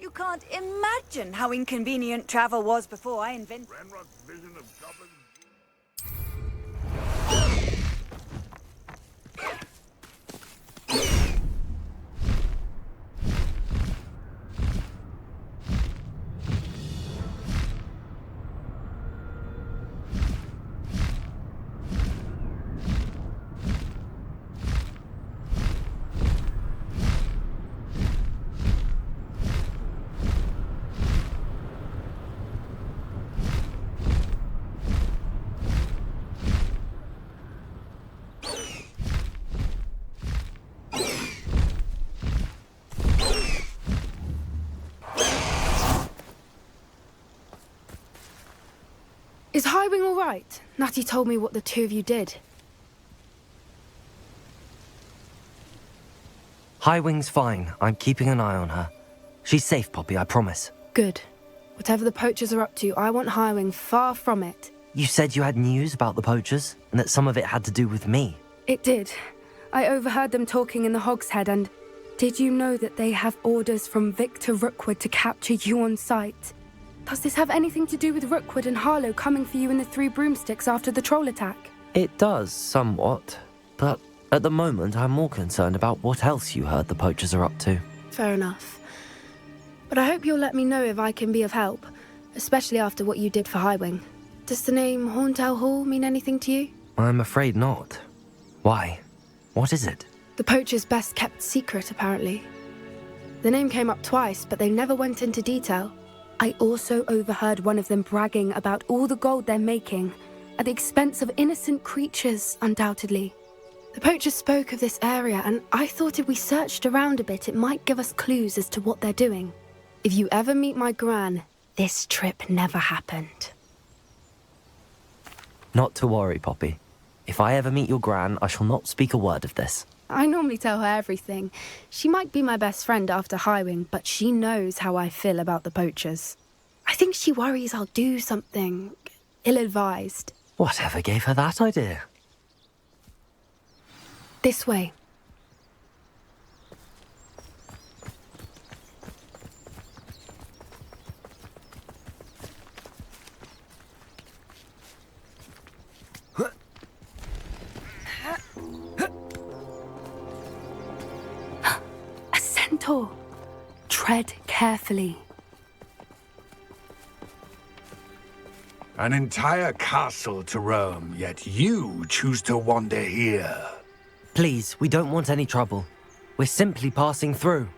You can't imagine how inconvenient travel was before I invented... Ranrock's vision of goblins... Is Highwing all right? Natty told me what the two of you did. Highwing's fine. I'm keeping an eye on her. She's safe, Poppy, I promise. Good. Whatever the poachers are up to, I want Highwing far from it. You said you had news about the poachers, and that some of it had to do with me. It did. I overheard them talking in the Hogshead, and did you know that they have orders from Victor Rookwood to capture you on sight? Does this have anything to do with Rookwood and Harlow coming for you in the Three Broomsticks after the troll attack? It does, somewhat. But at the moment, I'm more concerned about what else you heard the poachers are up to. Fair enough. But I hope you'll let me know if I can be of help, especially after what you did for Highwing. Does the name Horntail Hall mean anything to you? I'm afraid not. Why? What is it? The poachers' best kept secret, apparently. The name came up twice, but they never went into detail. I also overheard one of them bragging about all the gold they're making, at the expense of innocent creatures, undoubtedly. The poachers spoke of this area, and I thought if we searched around a bit, it might give us clues as to what they're doing. If you ever meet my gran, this trip never happened. Not to worry, Poppy. If I ever meet your gran, I shall not speak a word of this. I normally tell her everything. She might be my best friend after Highwing, but she knows how I feel about the poachers. I think she worries I'll do something ill-advised. Whatever gave her that idea? This way. A centaur. Tread carefully. An entire castle to roam, yet you choose to wander here. Please, we don't want any trouble. We're simply passing through.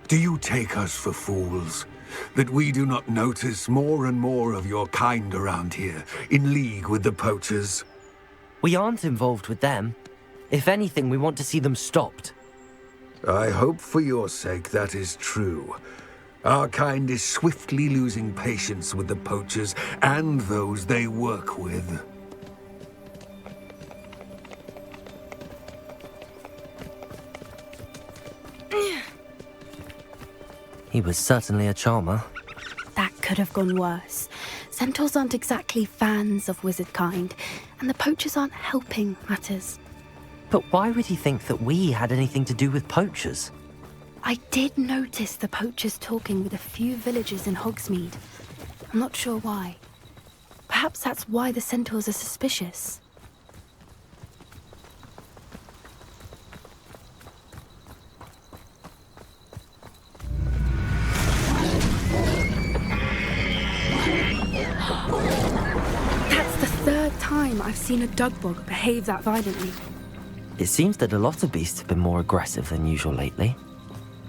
Do you take us for fools? That we do not notice more and more of your kind around here, in league with the poachers? We aren't involved with them. If anything, we want to see them stopped. I hope for your sake that is true. Our kind is swiftly losing patience with the poachers and those they work with. He was certainly a charmer. That could have gone worse. Centaurs aren't exactly fans of wizard kind, and the poachers aren't helping matters. But why would he think that we had anything to do with poachers? I did notice the poachers talking with a few villagers in Hogsmeade. I'm not sure why. Perhaps that's why the centaurs are suspicious. That's the third time I've seen a dugbog behave that violently. It seems that a lot of beasts have been more aggressive than usual lately.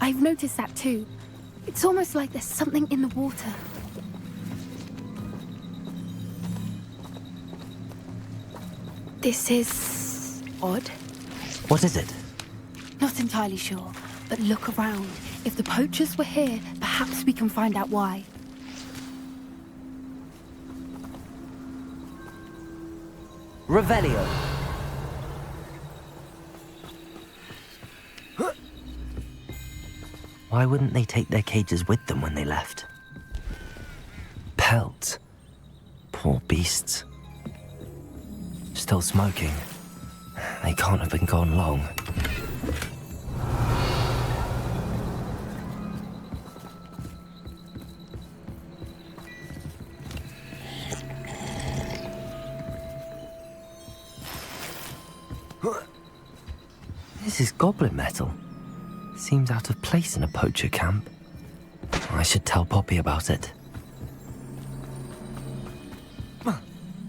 I've noticed that too. It's almost like there's something in the water. This is odd. What is it? Not entirely sure, but look around. If the poachers were here, perhaps we can find out why. Revelio. Why wouldn't they take their cages with them when they left? Pelts. Poor beasts. Still smoking. They can't have been gone long. This is goblin metal. Seems out of place in a poacher camp. I should tell Poppy about it.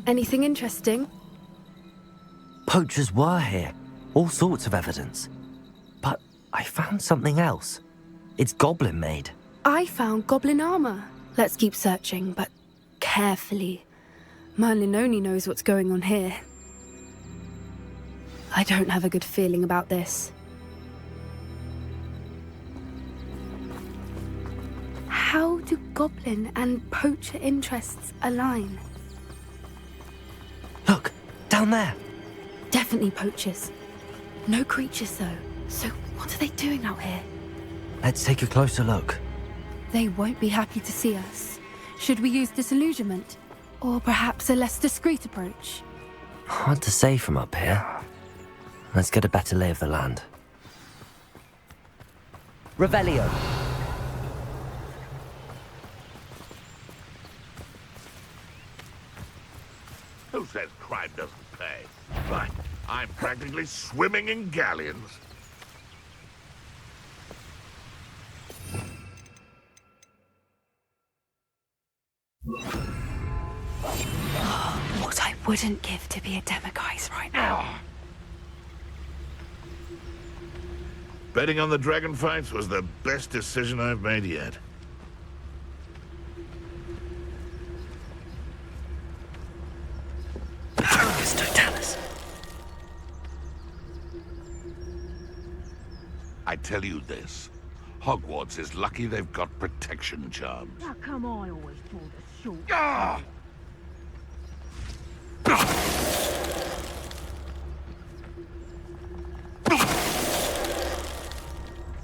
Anything interesting? Poachers were here. All sorts of evidence. But I found something else. It's goblin made. I found goblin armor. Let's keep searching, but carefully. Merlin only knows what's going on here. I don't have a good feeling about this. How do goblin and poacher interests align? Look, down there. Definitely poachers. No creatures, though. So what are they doing out here? Let's take a closer look. They won't be happy to see us. Should we use disillusionment? Or perhaps a less discreet approach? Hard to say from up here. Let's get a better lay of the land. Revelio. Who says crime doesn't pay? Right, I'm practically swimming in galleons. What I wouldn't give to be a demiguise right now. Betting on the dragon fights was the best decision I've made yet. I tell you this, Hogwarts is lucky they've got protection charms. How come I always pull the short? Ah!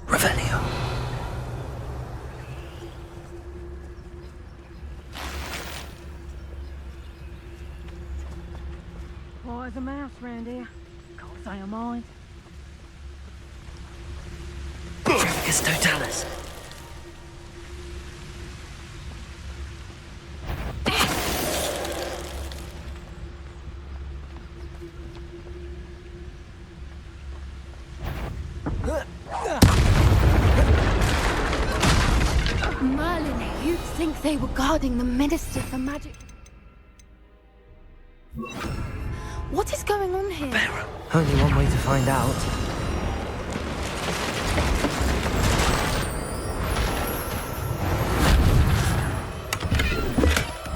Revelio. Quiet as a mouse round here. Can't say I mind. Trevicus Totalis. Merlin, you'd think they were guarding the Minister for Magic. What is going on here? Only one way to find out.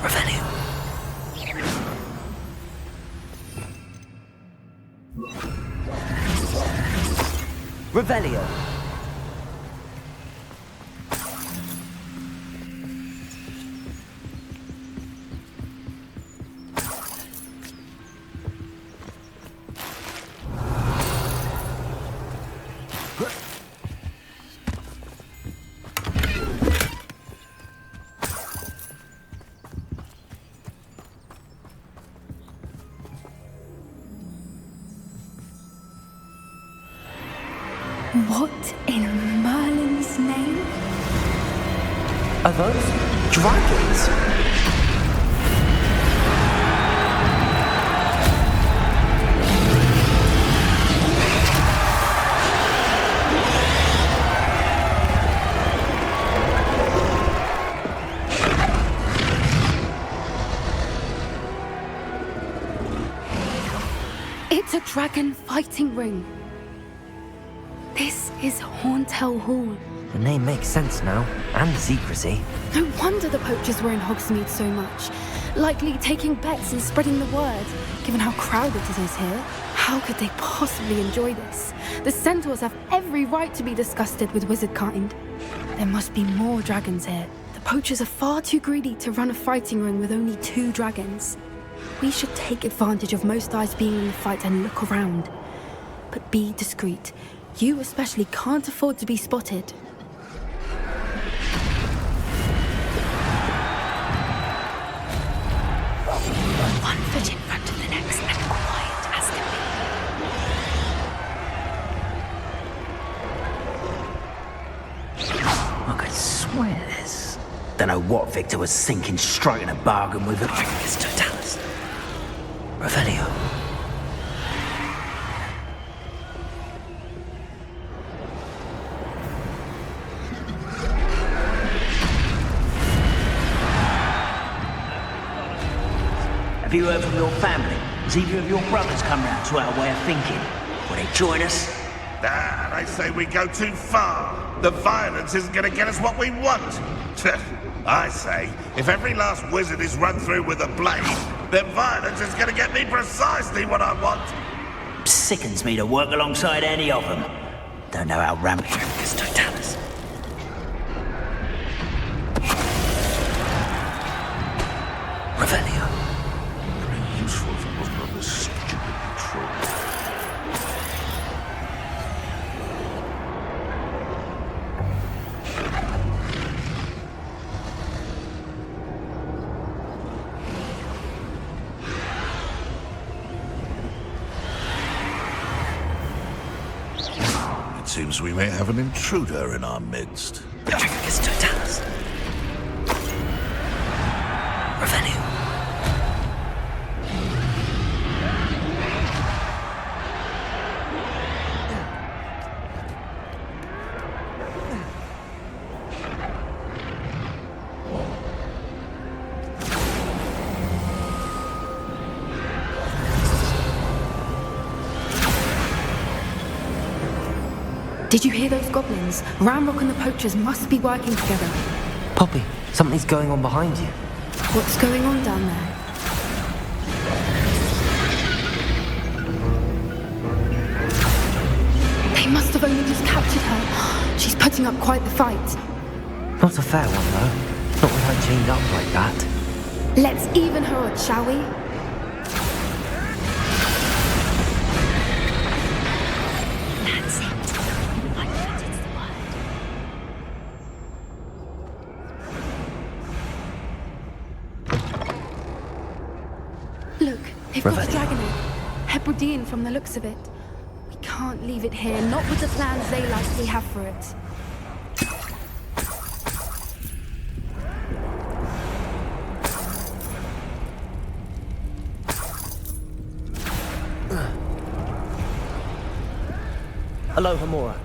Revelio. Revelio. What in Merlin's name? Are those dragons? It's a dragon fighting ring. This is Hauntel Hall. The name makes sense now, and the secrecy. No wonder the poachers were in Hogsmeade so much. Likely taking bets and spreading the word, given how crowded it is here. How could they possibly enjoy this? The centaurs have every right to be disgusted with wizard kind. There must be more dragons here. The poachers are far too greedy to run a fighting ring with only 2 dragons. We should take advantage of most eyes being in the fight and look around. But be discreet. You especially can't afford to be spotted. One foot in front of the next and quiet as can be. I could swear this. Don't know what Victor was thinking, striking a bargain with it. Trevicus Totalis. Revelio. Have you heard from your family? Has either of your brothers come round to our way of thinking? Will they join us? Ah, they say we go too far. The violence isn't going to get us what we want. I say, if every last wizard is run through with a blade, then violence is going to get me precisely what I want. Sickens me to work alongside any of them. Don't know how rampant this totalis. Revelio. Very useful if it wasn't on this stupid patrol. Seems we may have an intruder in our midst. Tringus totalis. Revelio. Did you hear those goblins? Ramrock and the poachers must be working together. Poppy, something's going on behind you. What's going on down there? They must have only just captured her. She's putting up quite the fight. Not a fair one, though. Not with her chained up like that. Let's even her odds, shall we? That's it. I bet it's the word. Look, they've got a dragon egg. Hebridean from the looks of it. We can't leave it here, not with the plans they likely have for it. Hello, Hamura.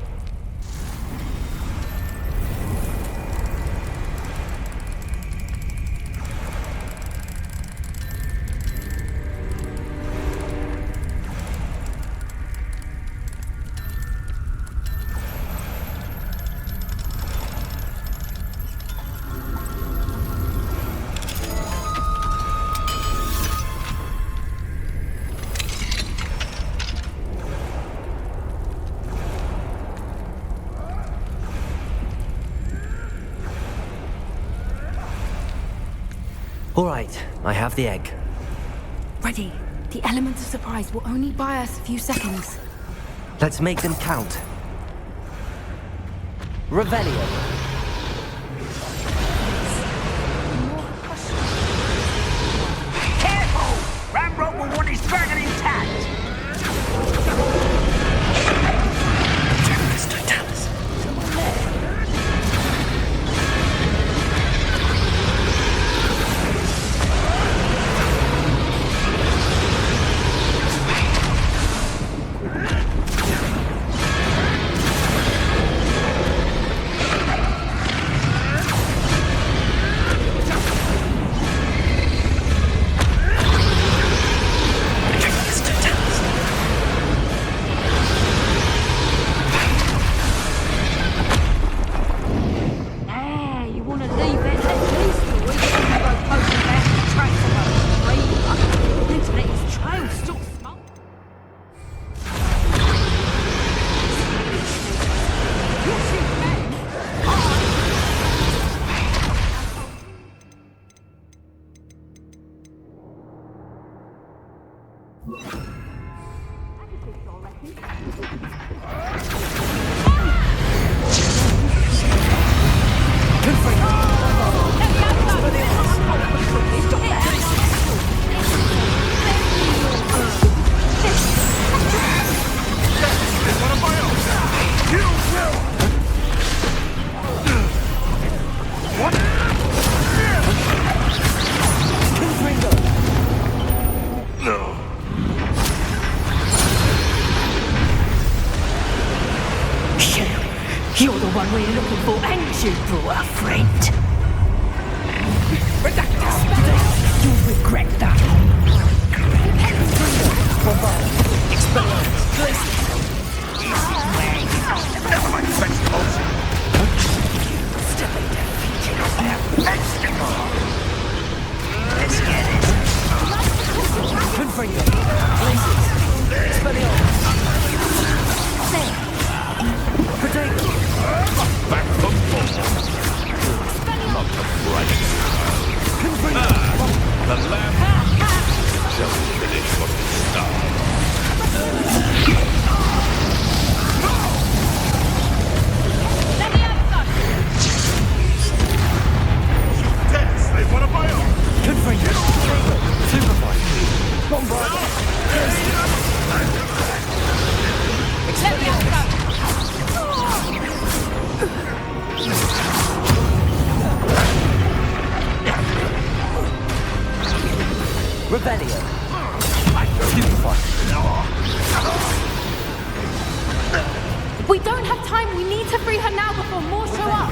All right, I have the egg. Ready. The element of surprise will only buy us a few seconds. Let's make them count. Revelio. Careful! Ramrock will want his dragon intact! Tringus totalis. Someone there. You're the one we're looking for, and you brought a friend. You'll regret that. We don't have time. We need to free her now before more show up.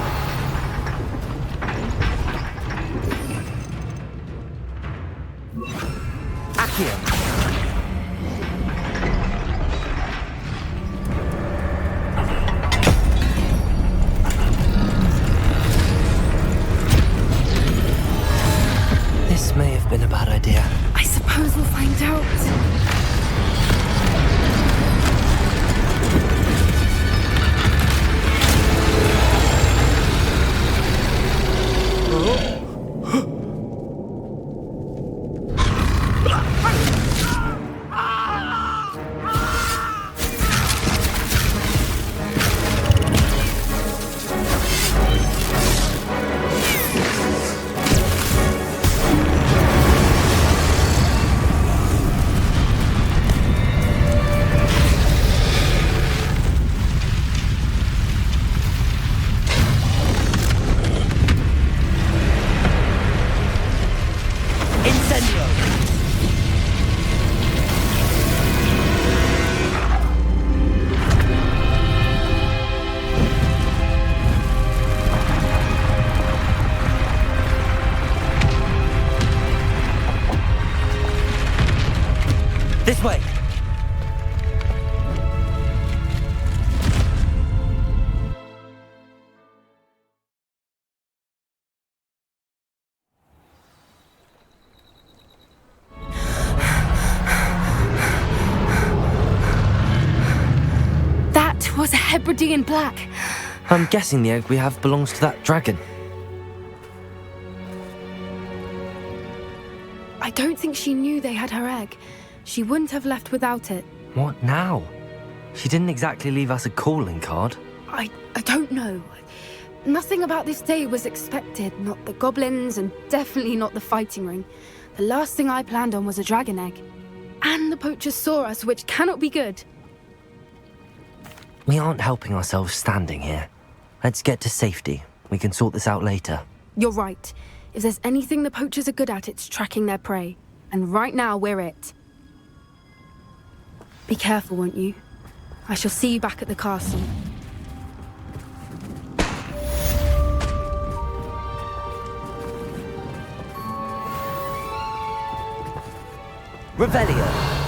This may have been a bad idea. I suppose we'll find out. This way! That was a Hebridean black. I'm guessing the egg we have belongs to that dragon. I don't think she knew they had her egg. She wouldn't have left without it. What now? She didn't exactly leave us a calling card. I don't know. Nothing about this day was expected. Not the goblins, and definitely not the fighting ring. The last thing I planned on was a dragon egg. And the poachers saw us, which cannot be good. We aren't helping ourselves standing here. Let's get to safety. We can sort this out later. You're right. If there's anything the poachers are good at, it's tracking their prey. And right now, we're it. Be careful, won't you? I shall see you back at the castle. Revelio!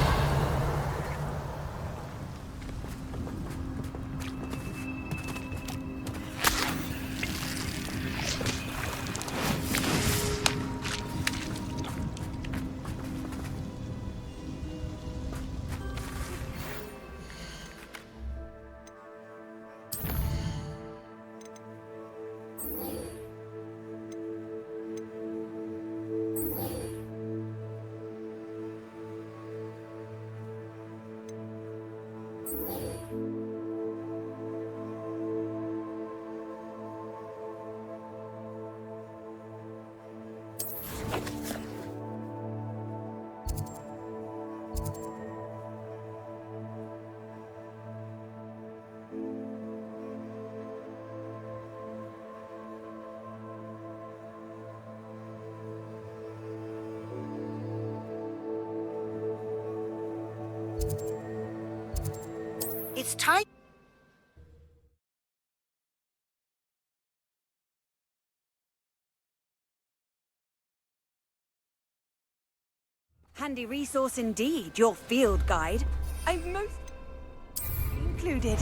It's time. Handy resource indeed, your field guide. I've most included.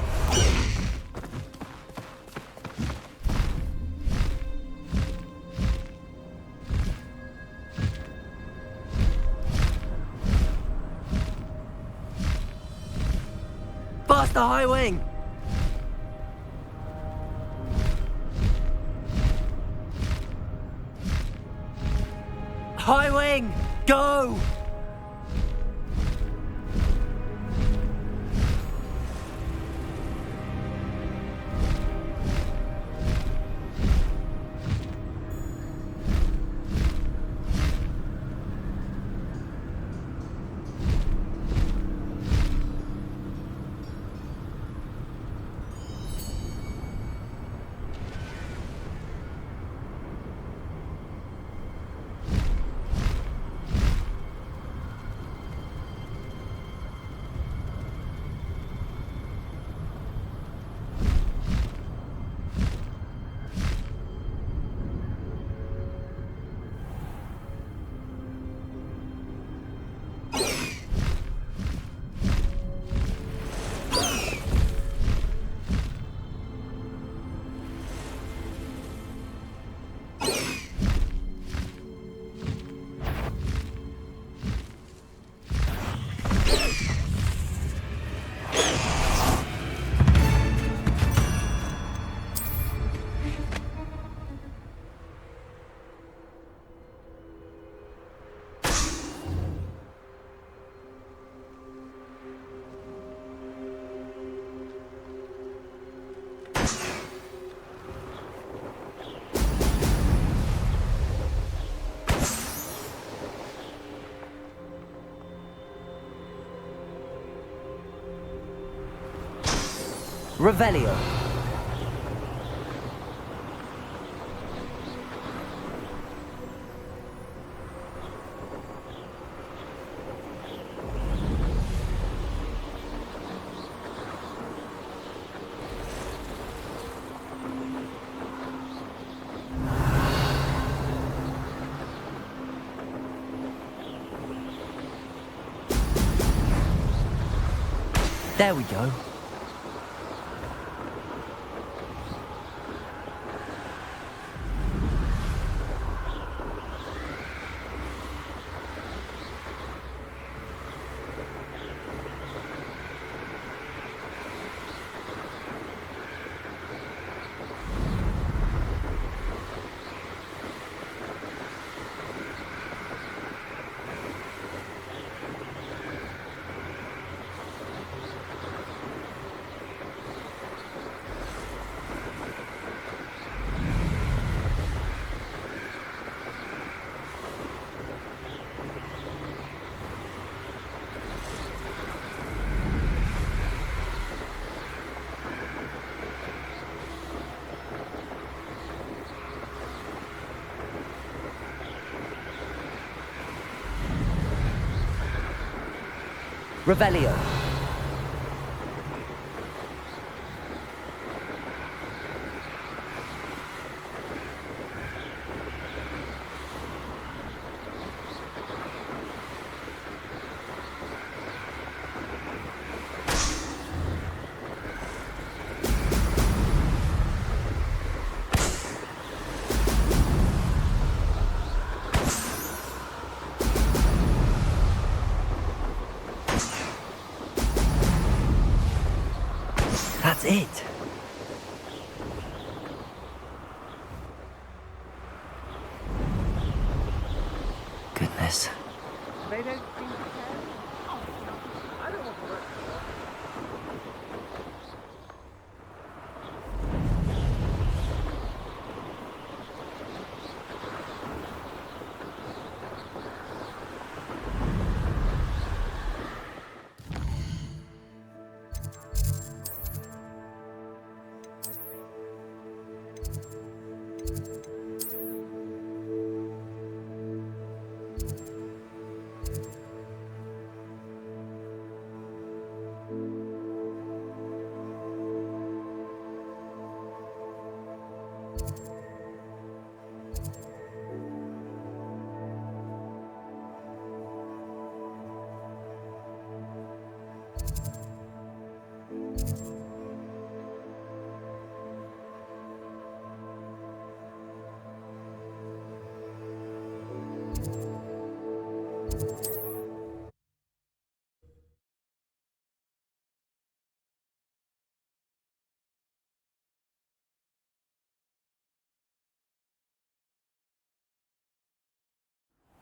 Faster, High Wing! High Wing, go! Revelio. There we go. Revelio. That's it. Goodness. They don't seem to care. I don't want to work for them.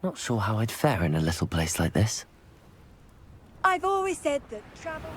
Not sure how I'd fare in a little place like this. I've always said that travel...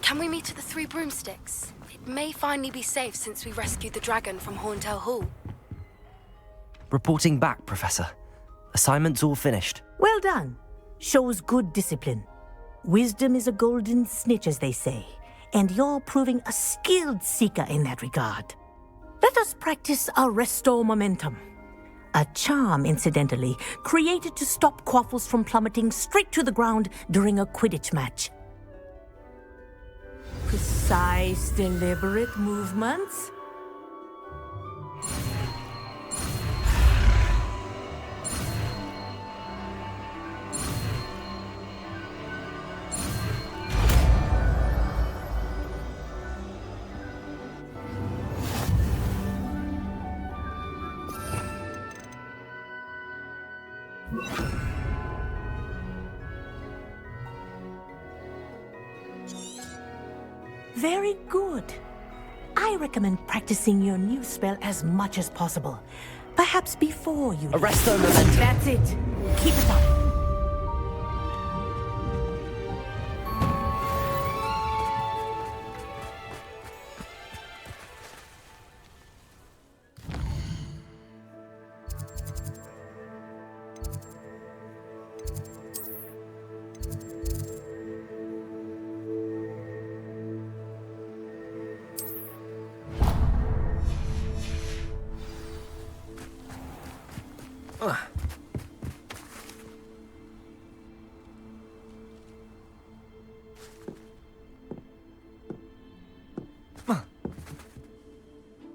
Can we meet at the Three Broomsticks? It may finally be safe since we rescued the dragon from Horntail Hall. Reporting back, Professor. Assignment's all finished. Well done. Shows good discipline. Wisdom is a golden snitch, as they say, and you're proving a skilled seeker in that regard. Let us practice our restore momentum. A charm, incidentally, created to stop Quaffles from plummeting straight to the ground during a Quidditch match. Precise, deliberate movements. Very good. I recommend practicing your new spell as much as possible. Perhaps before you... Arresto momentum. That's it. Keep it up.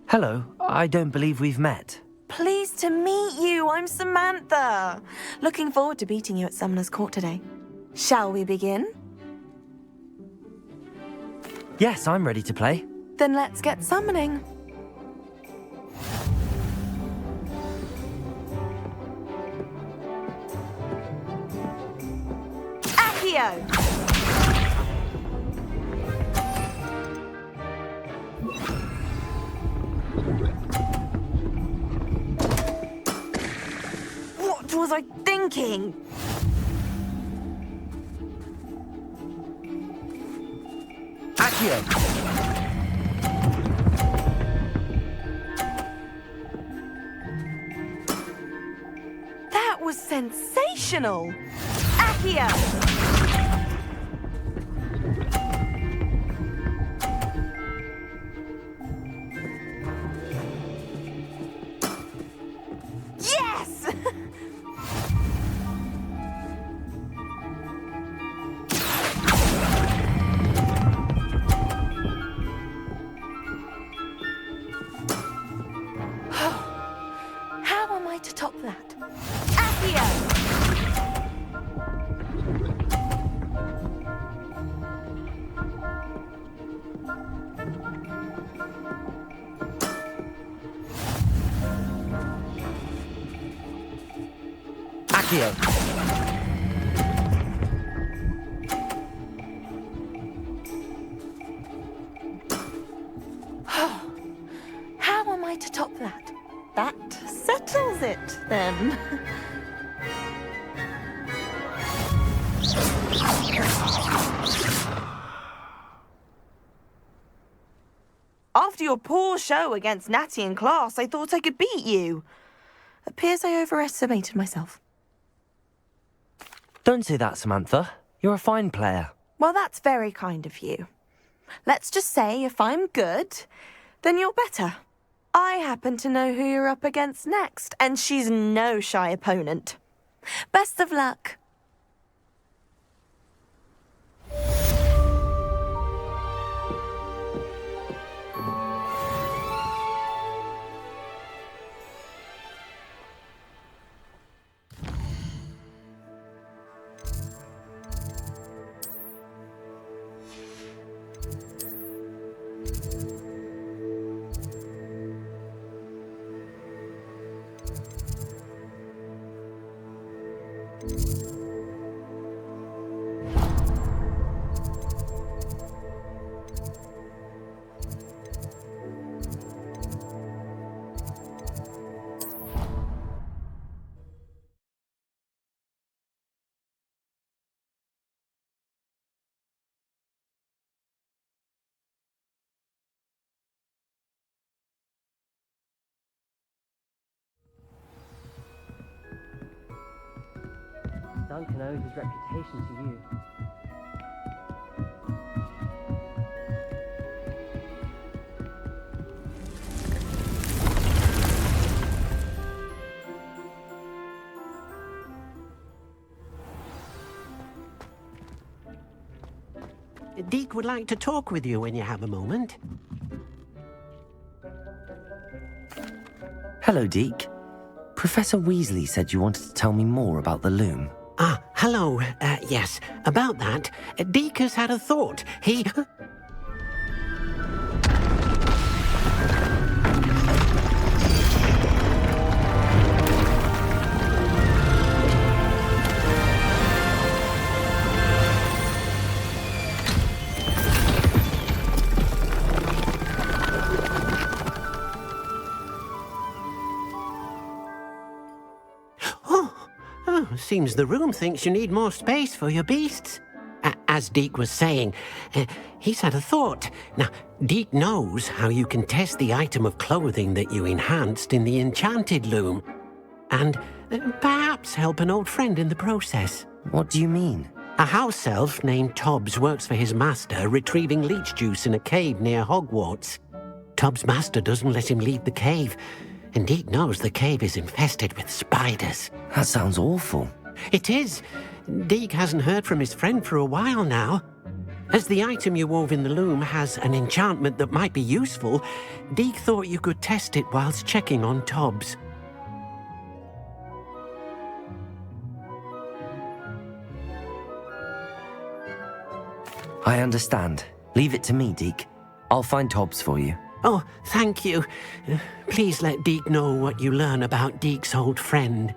Hello, I don't believe we've met. Pleased to meet you. I'm Samantha. Looking forward to beating you at Summoner's Court today. Shall we begin? Yes, I'm ready to play. Then let's get summoning. Accio! What was I thinking? Accio! That was sensational! Accio! Yes! How am I to top that? Accio! Accio! How am I to top that? That settles it, then. After your poor show against Natty in class, I thought I could beat you. Appears I overestimated myself. Don't say that, Samantha. You're a fine player. Well, that's very kind of you. Let's just say if I'm good, then you're better. I happen to know who you're up against next, and she's no shy opponent. Best of luck. Duncan owes his reputation to you. Deke would like to talk with you when you have a moment. Hello, Deke. Professor Weasley said you wanted to tell me more about the loom. Ah, hello. Yes, about that. Deke has had a thought. He... Oh, seems the room thinks you need more space for your beasts. As Deke was saying, he's had a thought. Now, Deke knows how you can test the item of clothing that you enhanced in the enchanted loom. And perhaps help an old friend in the process. What do you mean? A house elf named Tobbs works for his master, retrieving leech juice in a cave near Hogwarts. Tobbs' master doesn't let him leave the cave, and Deke knows the cave is infested with spiders. That sounds awful. It is. Deke hasn't heard from his friend for a while now. As the item you wove in the loom has an enchantment that might be useful, Deke thought you could test it whilst checking on Tobbs. I understand. Leave it to me, Deke. I'll find Tobbs for you. Oh, thank you. Please let Deke know what you learn about Deke's old friend.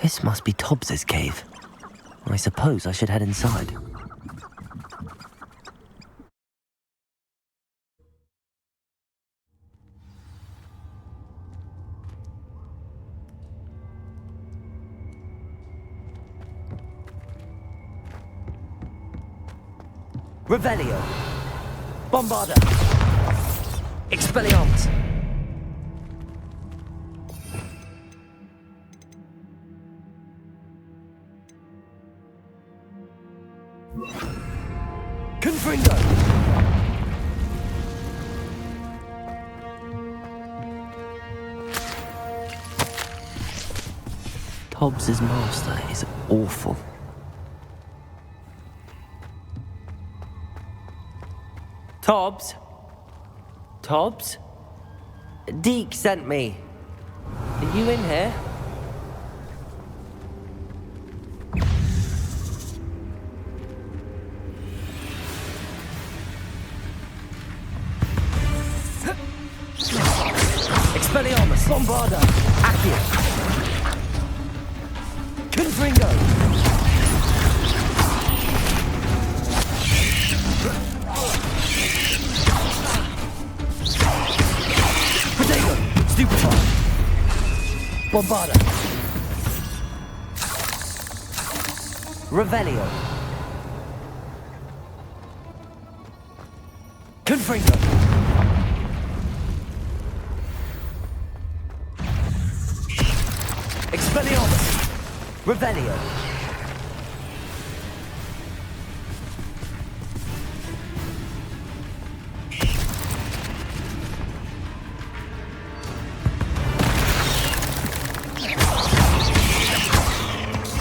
This must be Tobbs's cave. I suppose I should head inside. Revelio! Bombarda! Expelliarmus! Confringo! Tobbs's master is awful. Tobbs? Tobbs? Deke sent me. Are you in here? Expelliarmus! Bombarda! Accio! Confringo! Protego! Stupefy! Bombarda! Revelio! Confringo! Expelliarmus! Revelio!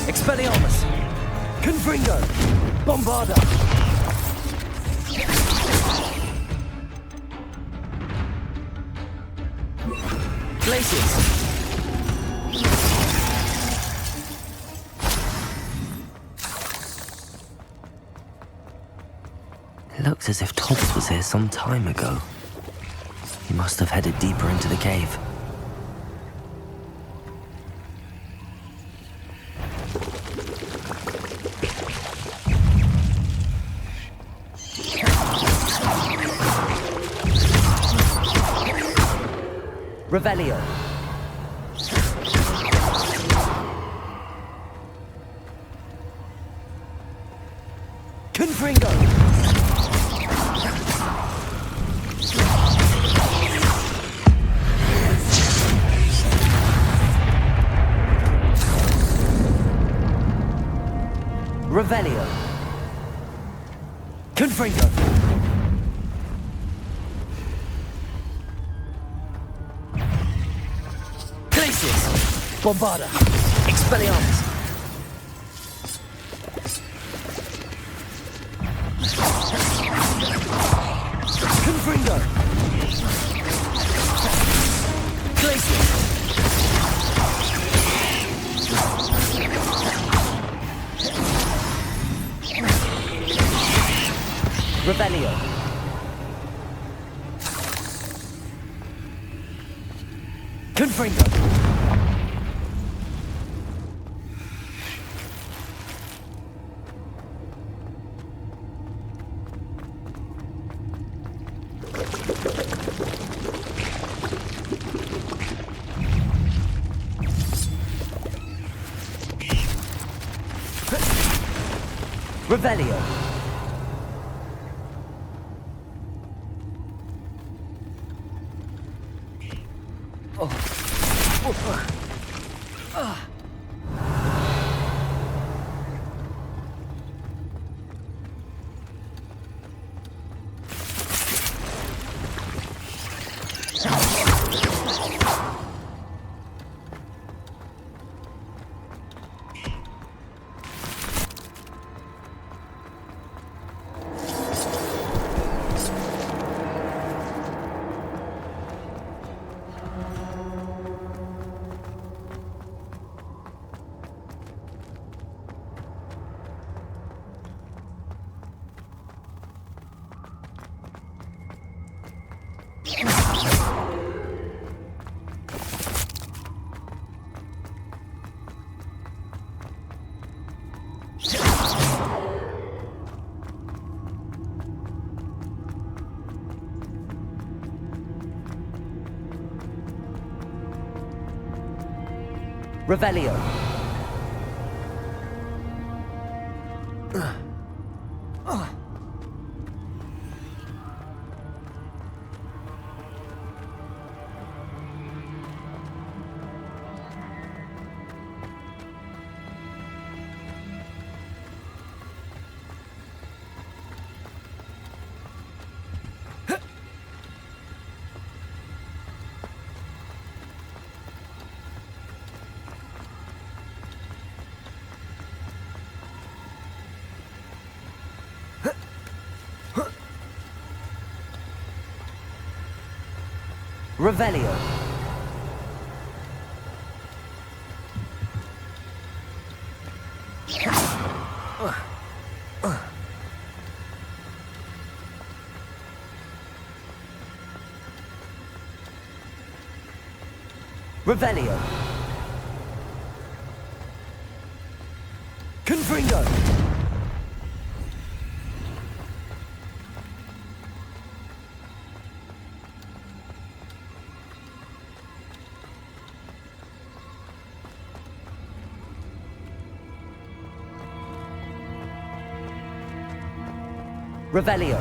Expelliarmus! Confringo! Bombarda! Glaciers! It looks as if Tobbs was here some time ago. He must have headed deeper into the cave. Revelio. Confringo. Revelio. Confringo. Bombarda! Expelliarmus! Confringo! Glacier! Revelio! Confringo! Revelio. Revelio. Revelio. Revelio. Confringo. Revelio.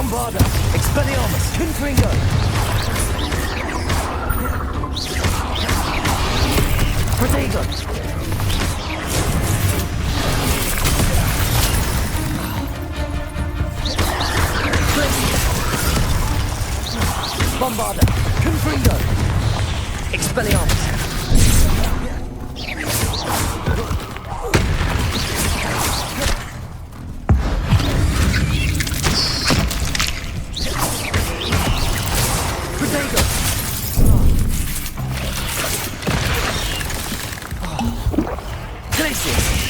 Bombarda! Expelliarmus! Confringo! Protego! Bombarda! Confringo! Expelliarmus!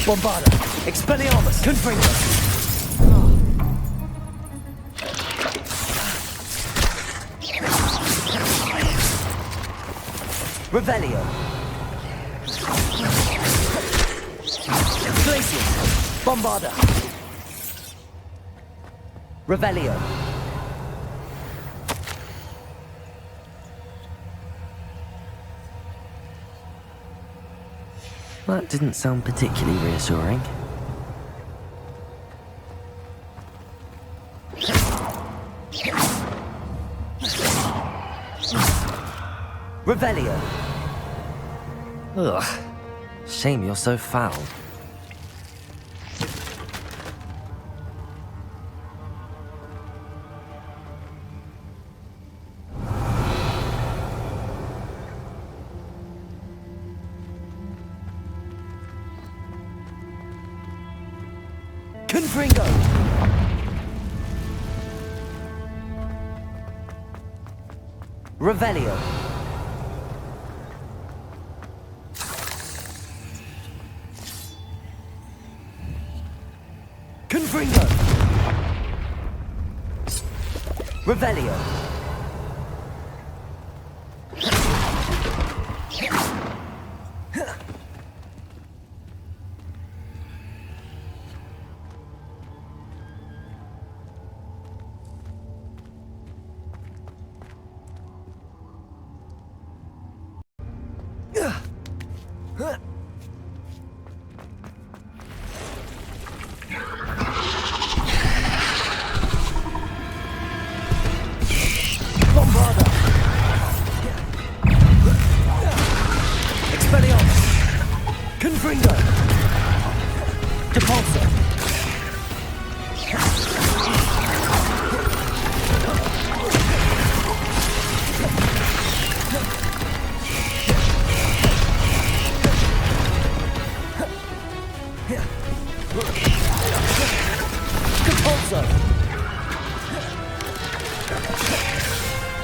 Bombarda! Expelliarmus! Confringo! Revelio! Glacius! Bombarda! Revelio! That didn't sound particularly reassuring. Revelio! Ugh. Shame you're so foul. Confringo! Revelio! Confringo! Revelio!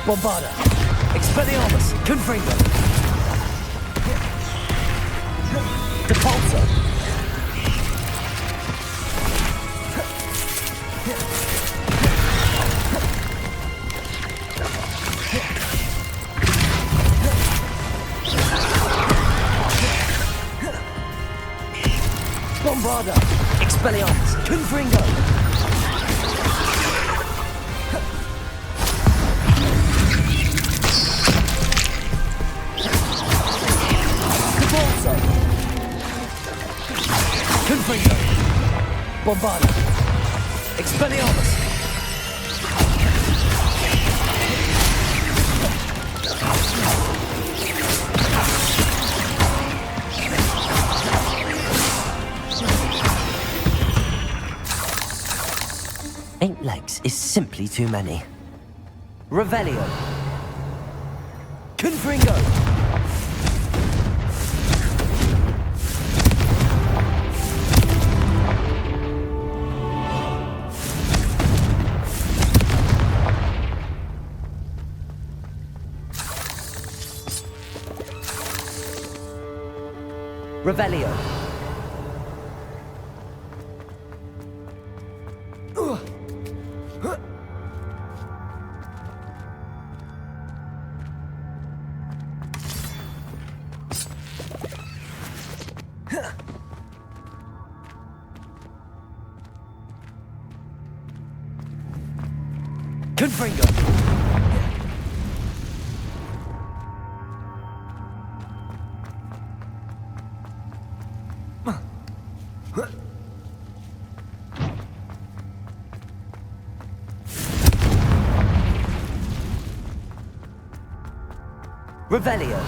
Bombarda! Expelliarmus! Confringo! Depulso! Bombarda! Expelliarmus! Confringo! Confringo! Bombarda! Expelliarmus! Eight legs is simply too many. Revelio! Confringo! Revelio. Confringo. Revelio.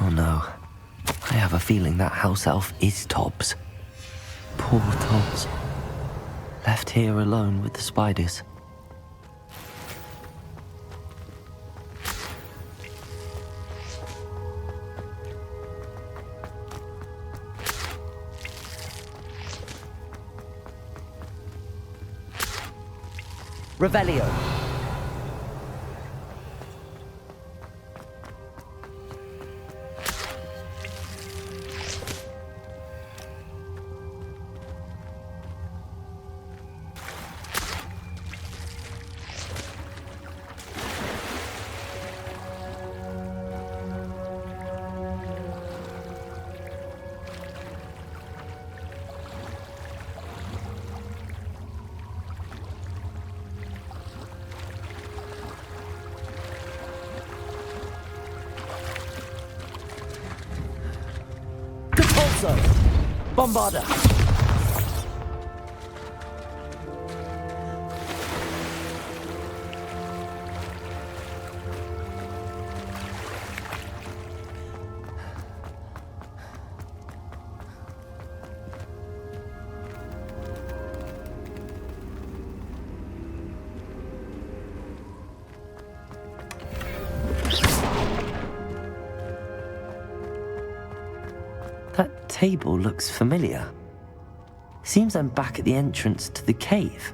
Oh no. I have a feeling that house elf is Tobbs. Poor Tobbs. Left here alone with the spiders. Revelio. Bombarda! That table looks familiar. Seems I'm back at the entrance to the cave.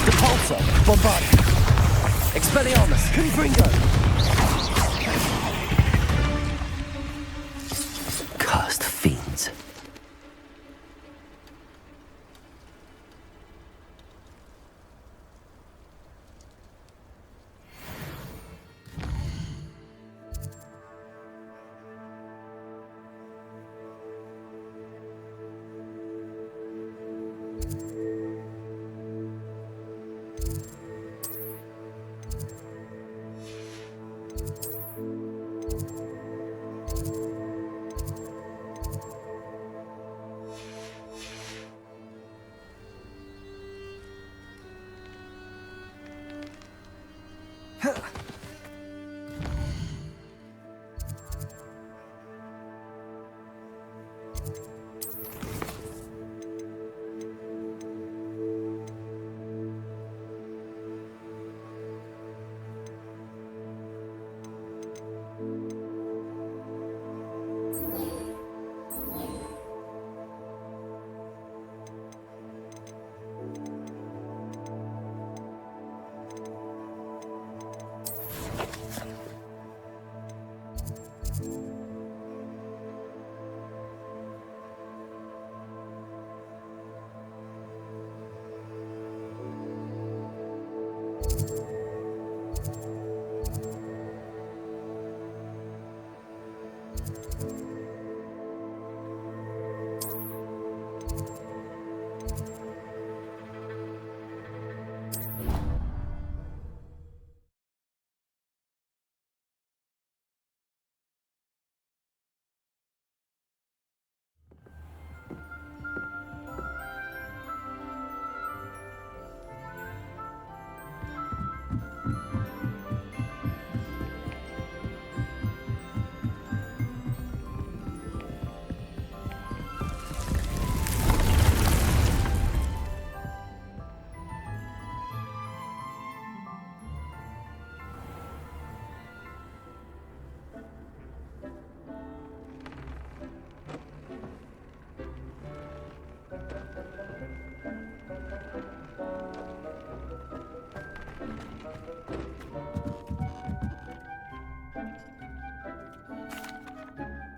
Depulso, Bombarda, Expelliarmus, Confringo. Cursed fiends.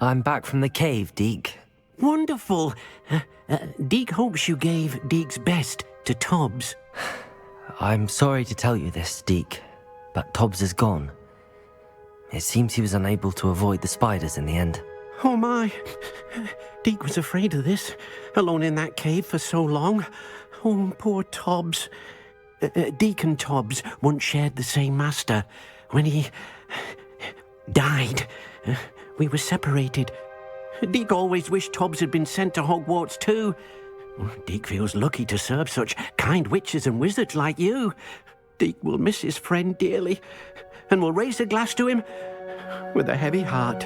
I'm back from the cave, Deke. Wonderful. Deke hopes you gave Deke's best to Tobbs. I'm sorry to tell you this, Deke, but Tobbs is gone. It seems he was unable to avoid the spiders in the end. Oh my. Deke was afraid of this, alone in that cave for so long. Oh, poor Tobbs. Deacon Tobbs once shared the same master. When he died, we were separated. Deke always wished Tobbs had been sent to Hogwarts too. Deke feels lucky to serve such kind witches and wizards like you. Deke will miss his friend dearly, and will raise a glass to him with a heavy heart.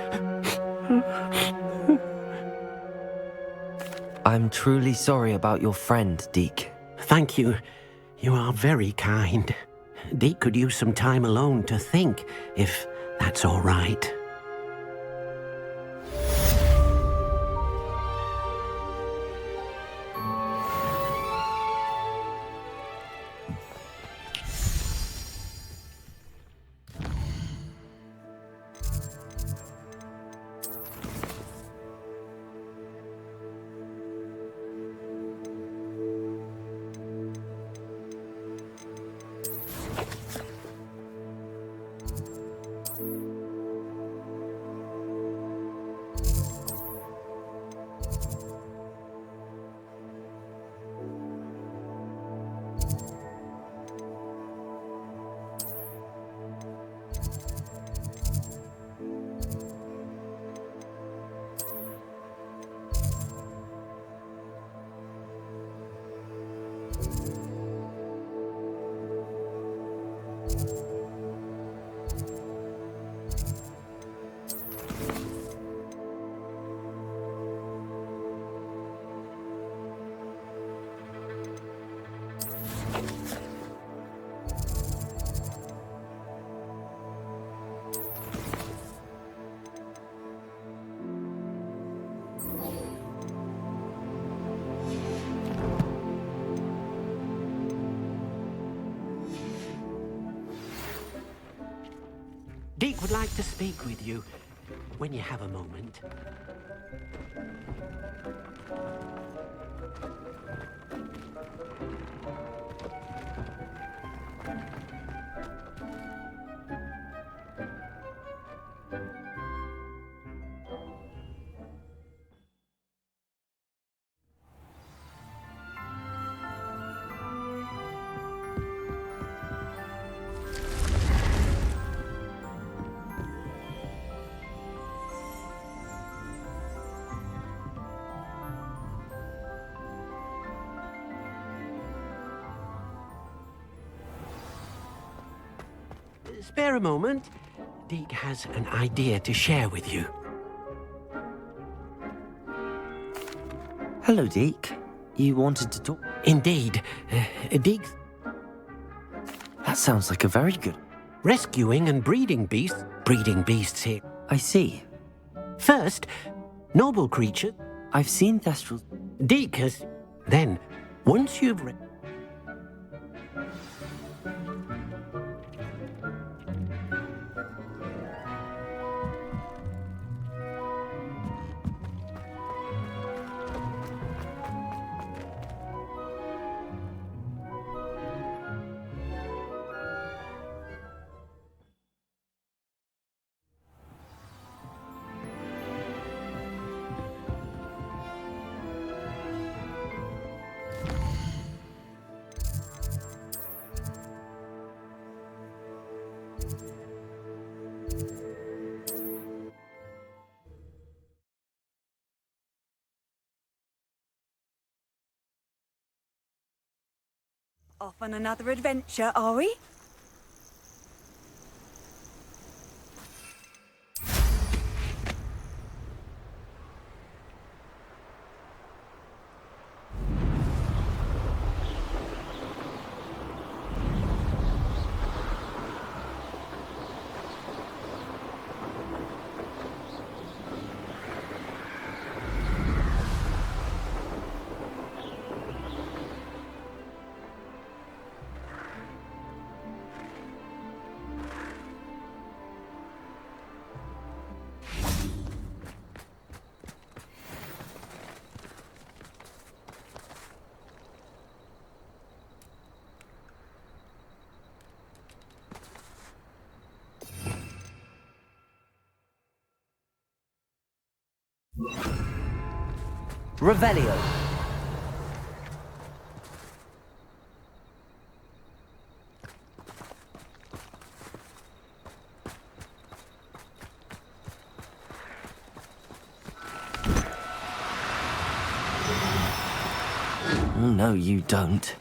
I'm truly sorry about your friend, Deke. Thank you. You are very kind. Deke could use some time alone to think, if that's all right. Deke would like to speak with you when you have a moment. Spare a moment. Deke has an idea to share with you. Hello, Deke. You wanted to talk? Indeed. Deke... That sounds like a very good... Rescuing and breeding beasts. Breeding beasts here. I see. First, noble creature. I've seen Thestrals. Deke has... Then, once you've... Off on another adventure, are we? Revelio. No, you don't.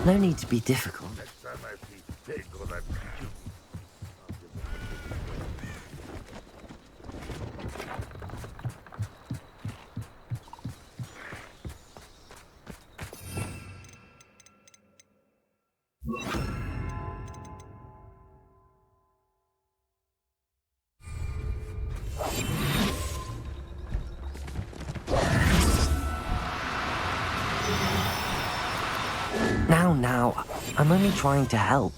No need to be difficult. Now, I'm only trying to help.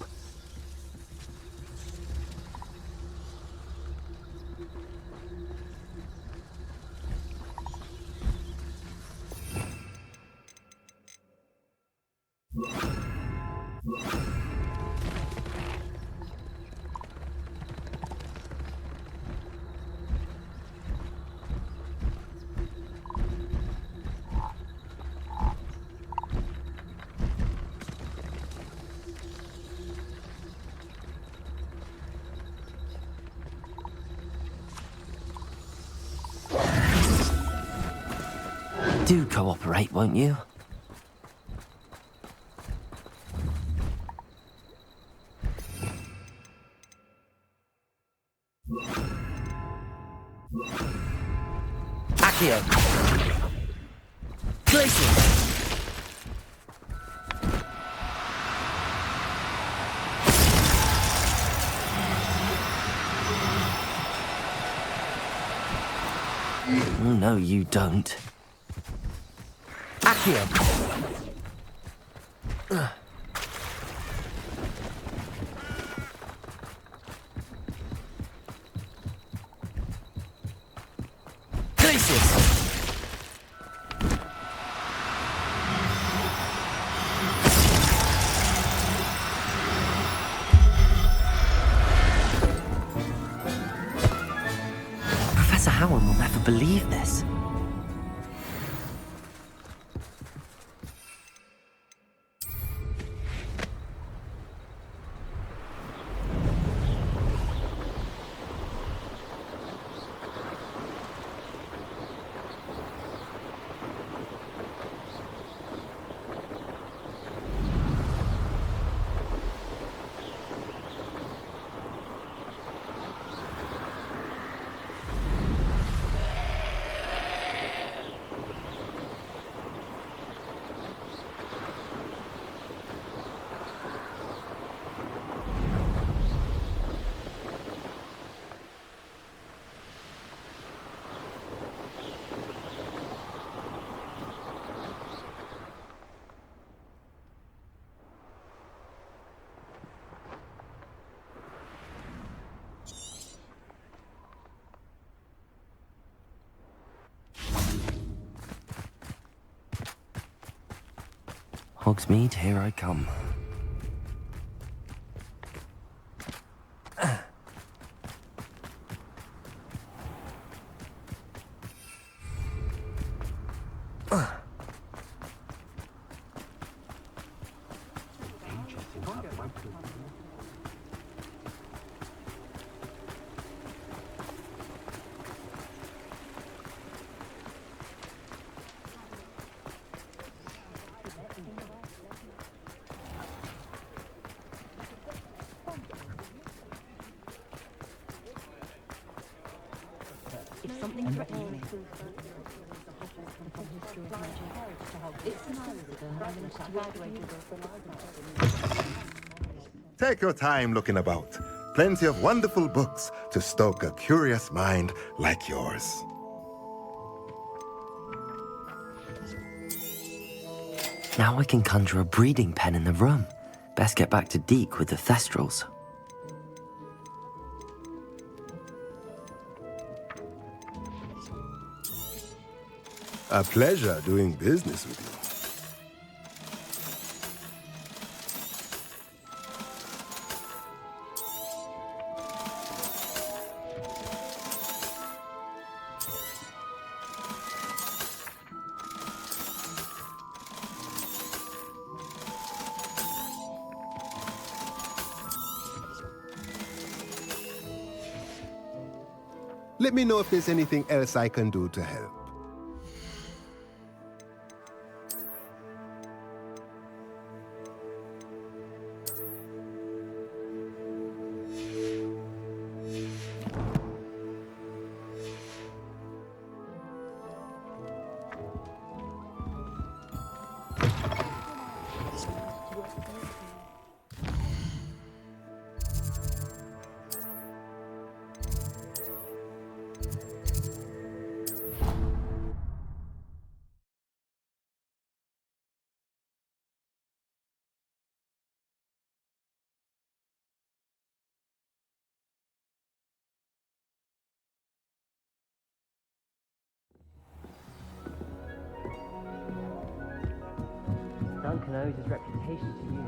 Do cooperate, won't you? Accio. Glacier. No, you don't. Accio. Glacius. Professor Howard will never believe this. Hogsmeade, here I come. Something threatening me. It's an hour ago. Take your time looking about. Plenty of wonderful books to stoke a curious mind like yours. Now I can conjure a breeding pen in the room. Best get back to Deke with the Thestrals. A pleasure doing business with you. Let me know if there's anything else I can do to help. Duncan owes his reputation to you.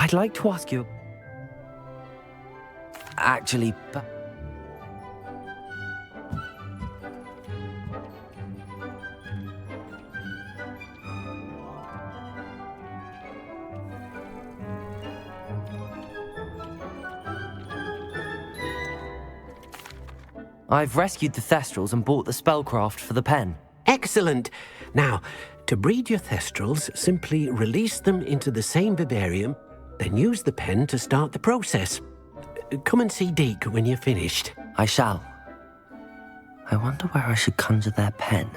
I'd like to ask you... Actually, I've rescued the Thestrals and bought the spellcraft for the pen. Excellent. Now, to breed your Thestrals, simply release them into the same vivarium, then use the pen to start the process. Come and see Deke when you're finished. I shall. I wonder where I should conjure their pen.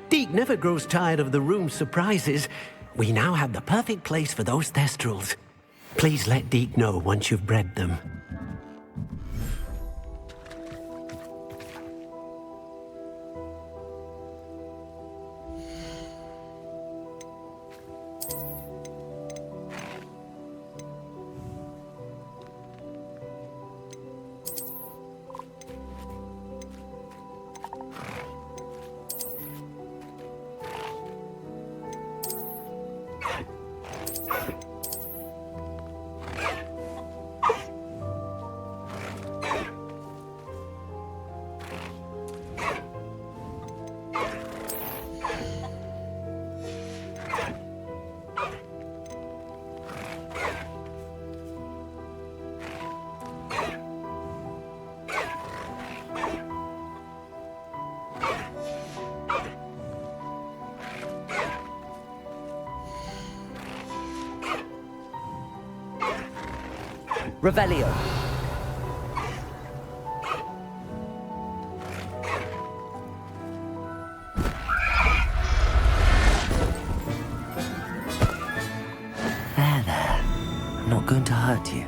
Deke never grows tired of the room's surprises. We now have the perfect place for those Thestrals. Please let Deke know once you've bred them. Revelio. There. I'm not going to hurt you.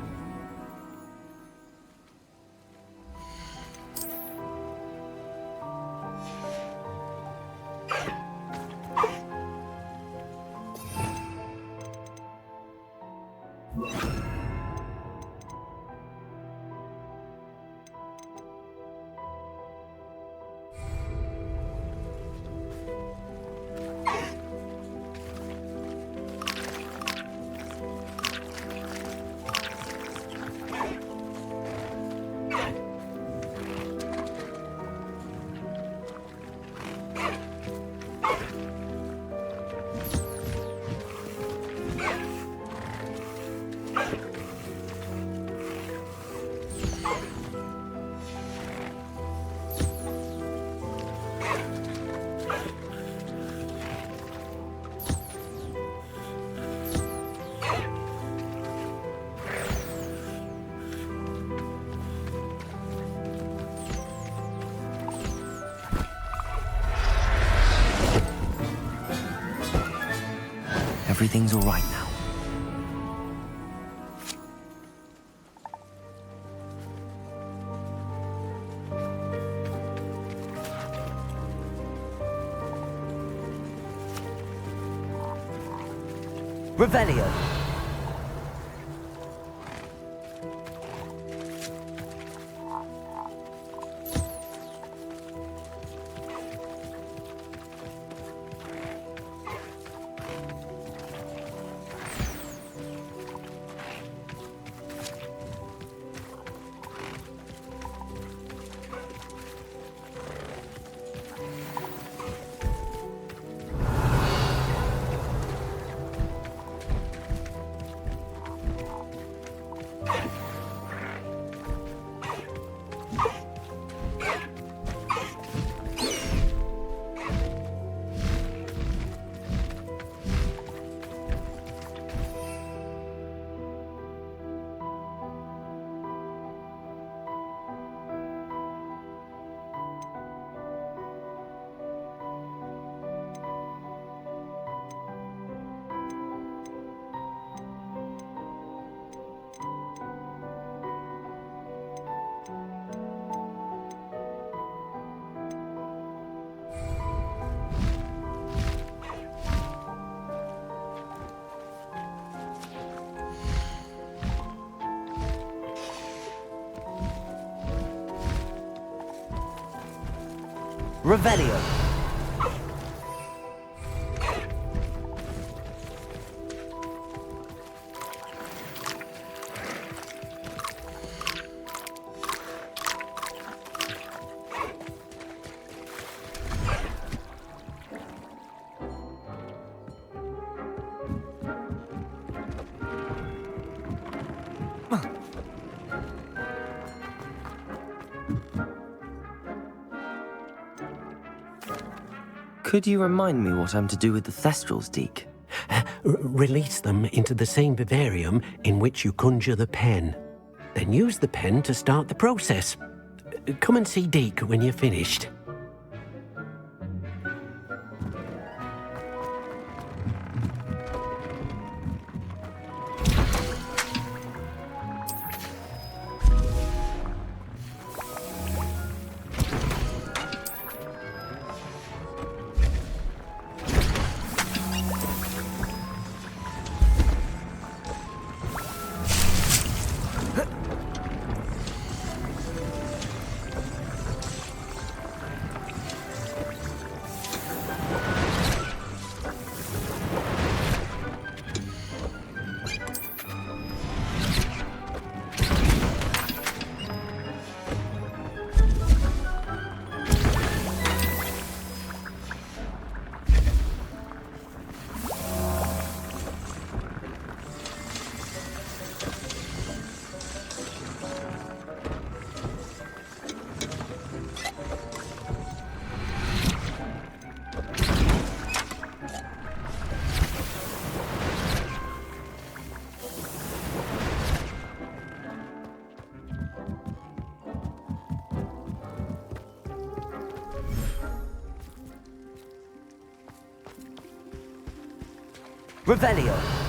Everything's all right now. Revelio. Revelio. Could you remind me what I'm to do with the Thestrals, Deke? Release them into the same vivarium in which you conjure the pen. Then use the pen to start the process. Come and see Deke when you're finished. Revelio.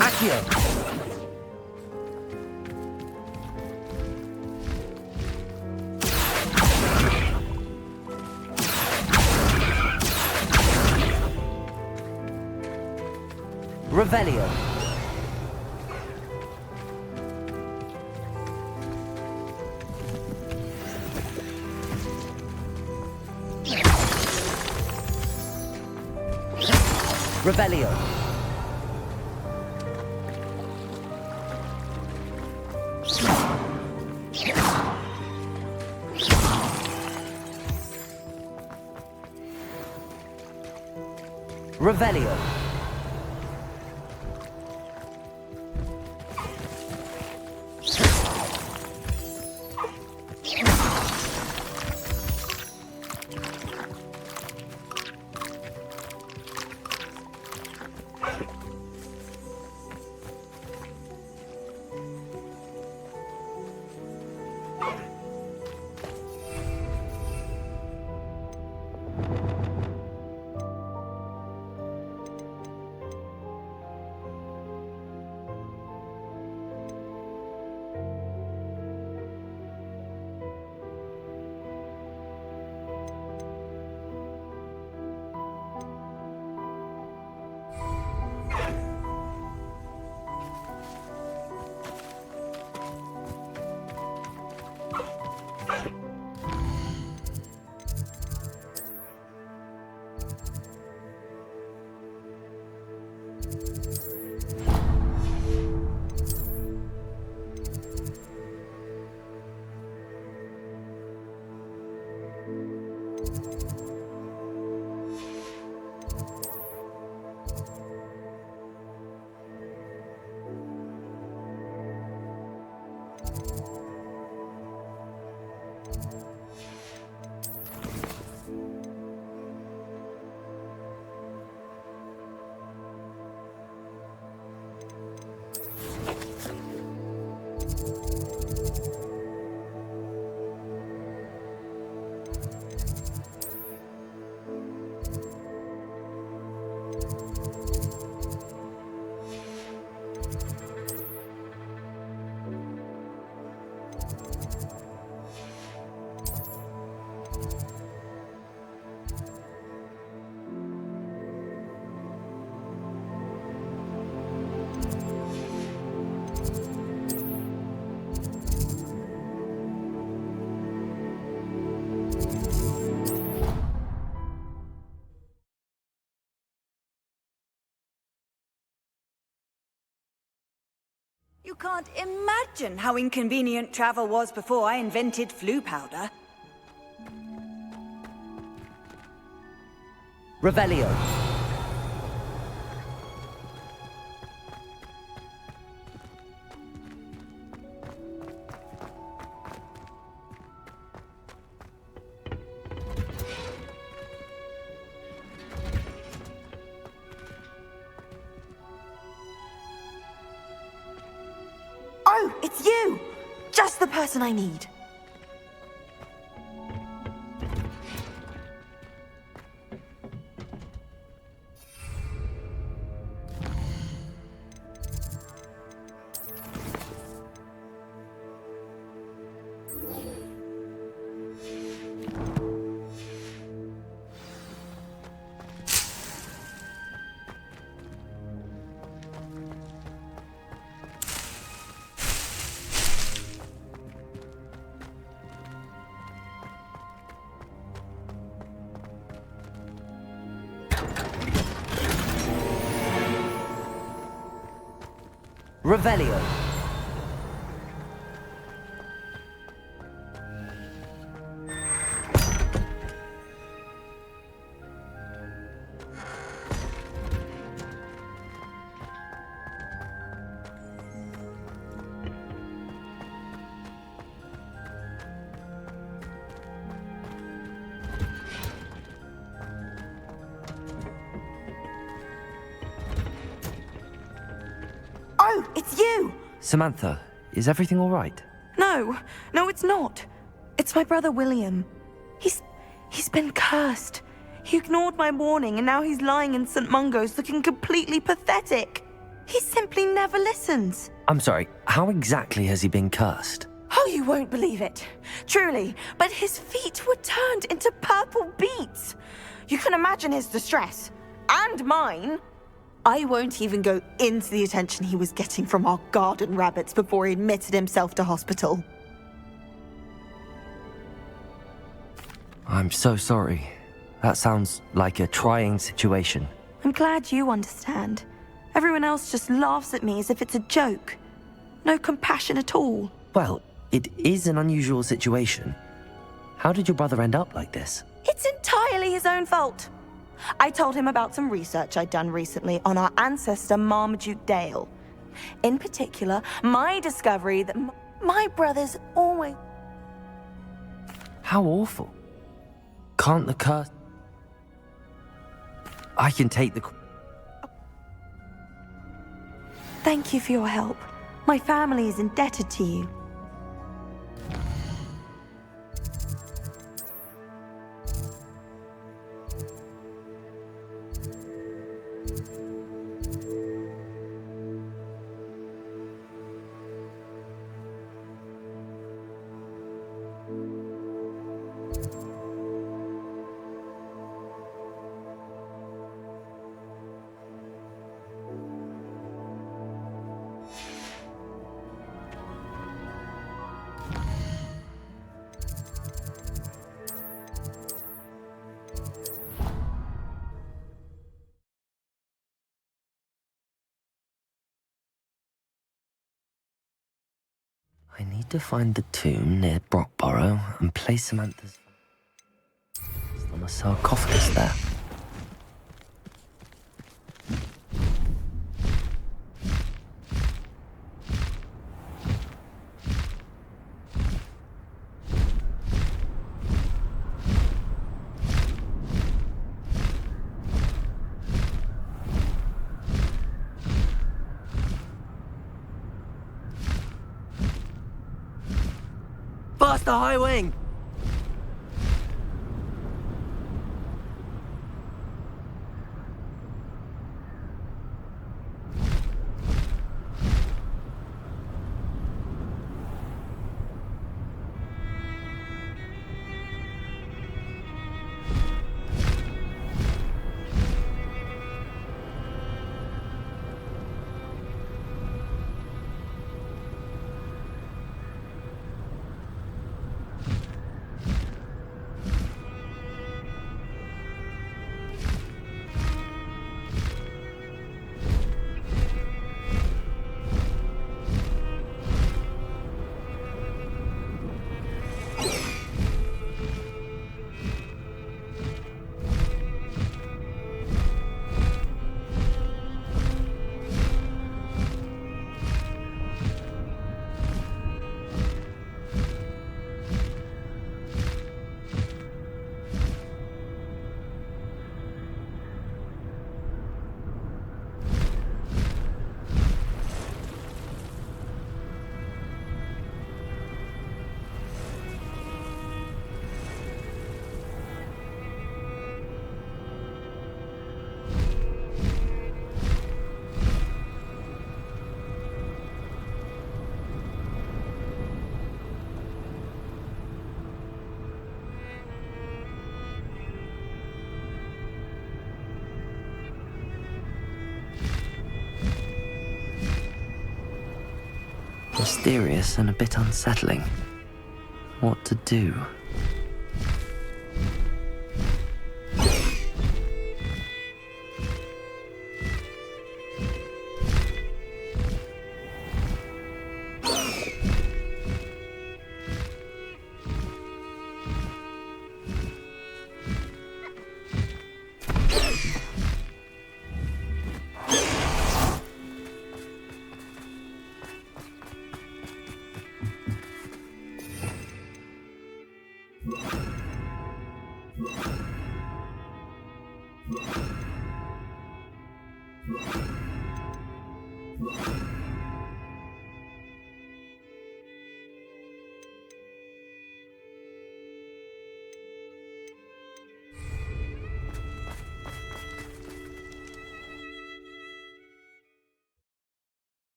Accio. Revelio. Revelio. Revelio. You can't imagine how inconvenient travel was before I invented flu powder. Revelio. Oh, it's you! Just the person I need. Revelio. Oh, it's you! Samantha, is everything all right? No, it's not. It's my brother William. He's been cursed. He ignored my warning and now he's lying in St. Mungo's looking completely pathetic. He simply never listens. I'm sorry, how exactly has he been cursed? Oh, you won't believe it. Truly, but his feet were turned into purple beets. You can imagine his distress. And mine. I won't even go into the attention he was getting from our garden rabbits before he admitted himself to hospital. I'm so sorry. That sounds like a trying situation. I'm glad you understand. Everyone else just laughs at me as if it's a joke. No compassion at all. Well, it is an unusual situation. How did your brother end up like this? It's entirely his own fault. I told him about some research I'd done recently on our ancestor Marmaduke Dale. In particular, my discovery that my brother's always... How awful. Can't the curse... I can take the... Thank you for your help. My family is indebted to you. I need to find the tomb near Brockborough and place Samantha's on a sarcophagus there. Past the high wing! Mysterious and a bit unsettling. What to do?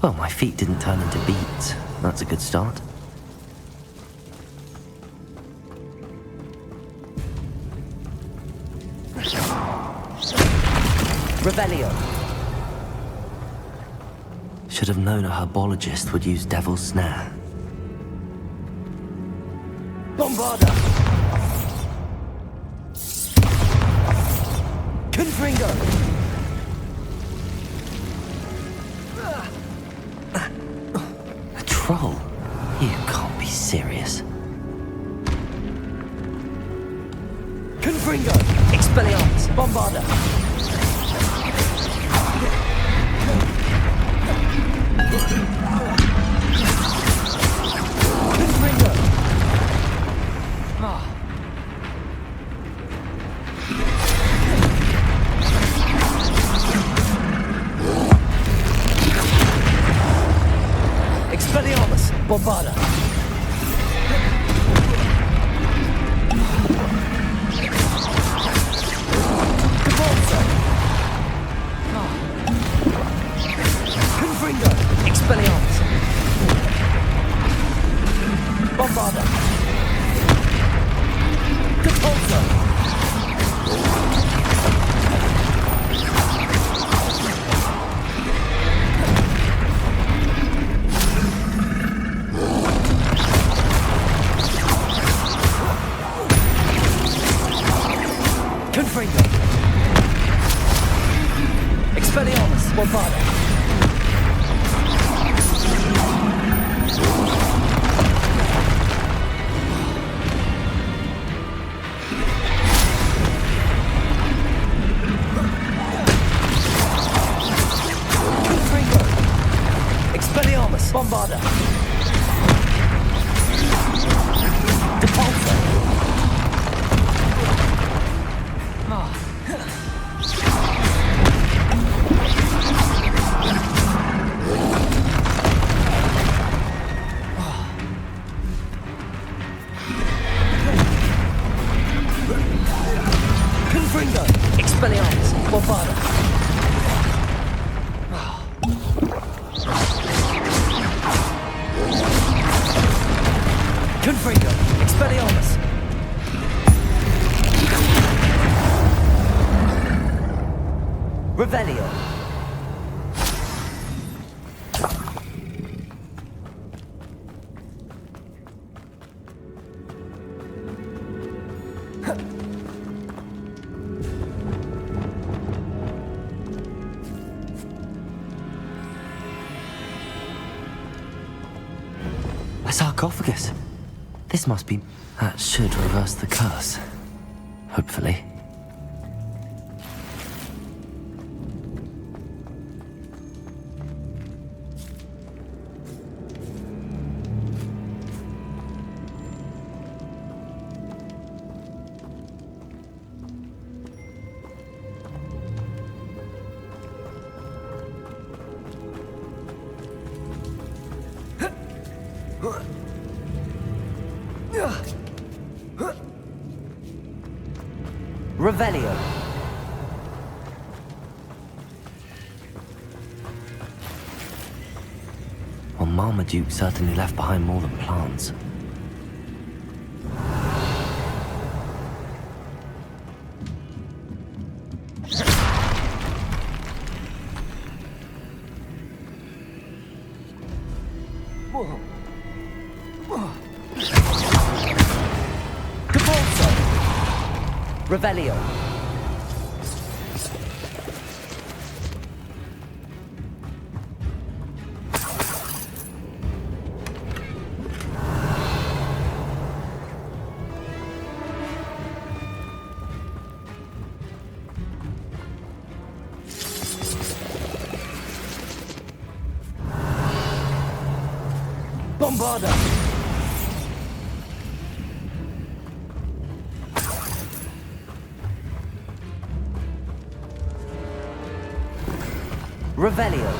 Well, my feet didn't turn into beads. That's a good start. Revelio. Should have known a herbologist would use Devil's Snare. Bombarda. Confringo. A troll? You can't be serious. Confringo. Expelliarmus. Bombarda. Confringo. Expelliarmus. Bombarda. Confringo. Expelliarmus. Bombarda. Capulso. Confringo. Expelliarmus. Bombarda. Confringo. Expelliarmus. Bombarda. Depulso. Confringo. Expelliarmus. Bombarda. Confringo. Expelliarmus. Revelio. A sarcophagus. This must be... That should reverse the curse. Hopefully. Revelio. Well, Marmaduke certainly left behind more than plants. Capulso. Revelio. Bombarda. Revelio.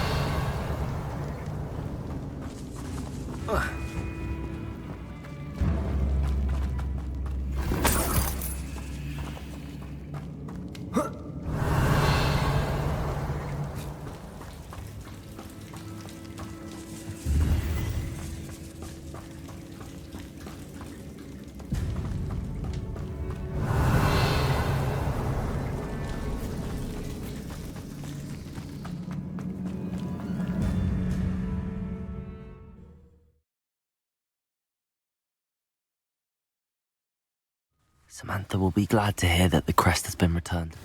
Samantha will be glad to hear that the crest has been returned.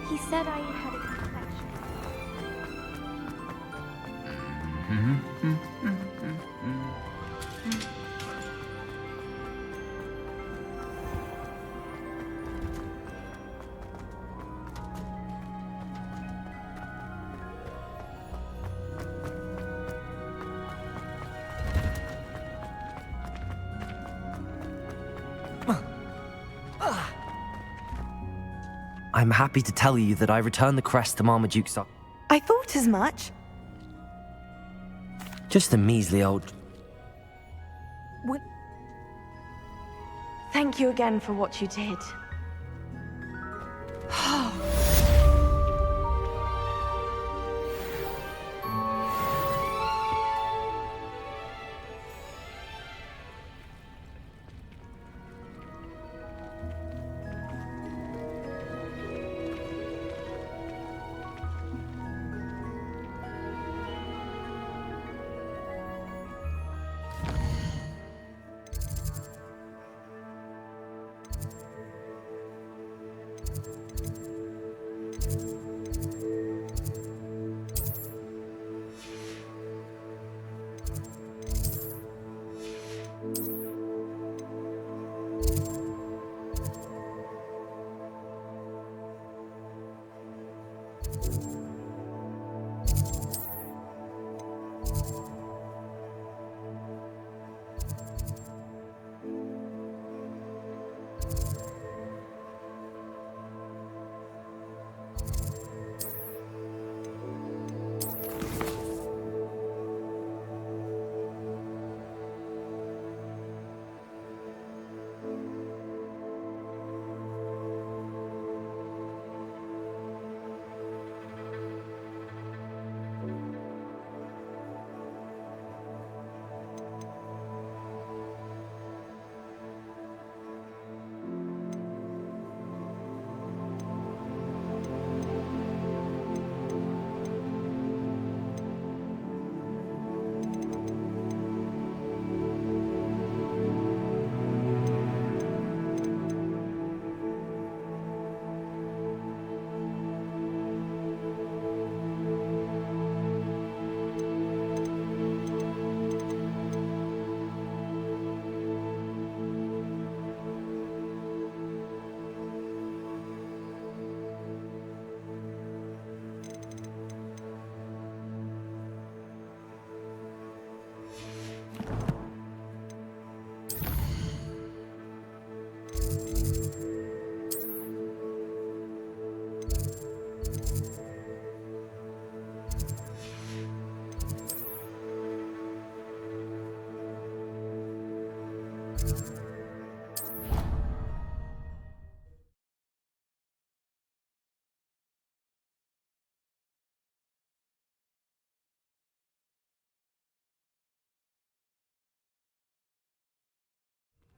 He said I had a complexion. I'm happy to tell you that I returned the crest to Marmaduke's sock. I thought as much. Just a measly old... What? Thank you again for what you did.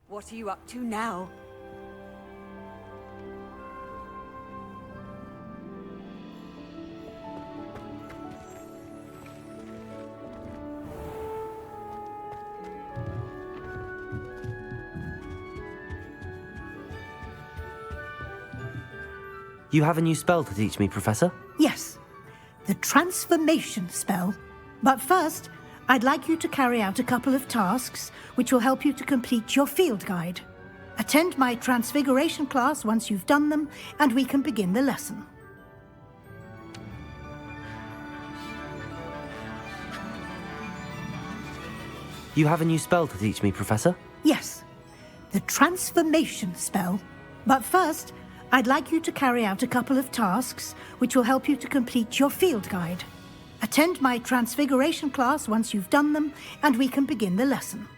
What are you up to now? You have a new spell to teach me, Professor? Yes, the transformation spell. But first, I'd like you to carry out a couple of tasks which will help you to complete your field guide. Attend my transfiguration class once you've done them, and we can begin the lesson. You have a new spell to teach me, Professor? Yes, the transformation spell. But first, I'd like you to carry out a couple of tasks which will help you to complete your field guide. Attend my transfiguration class once you've done them, and we can begin the lesson.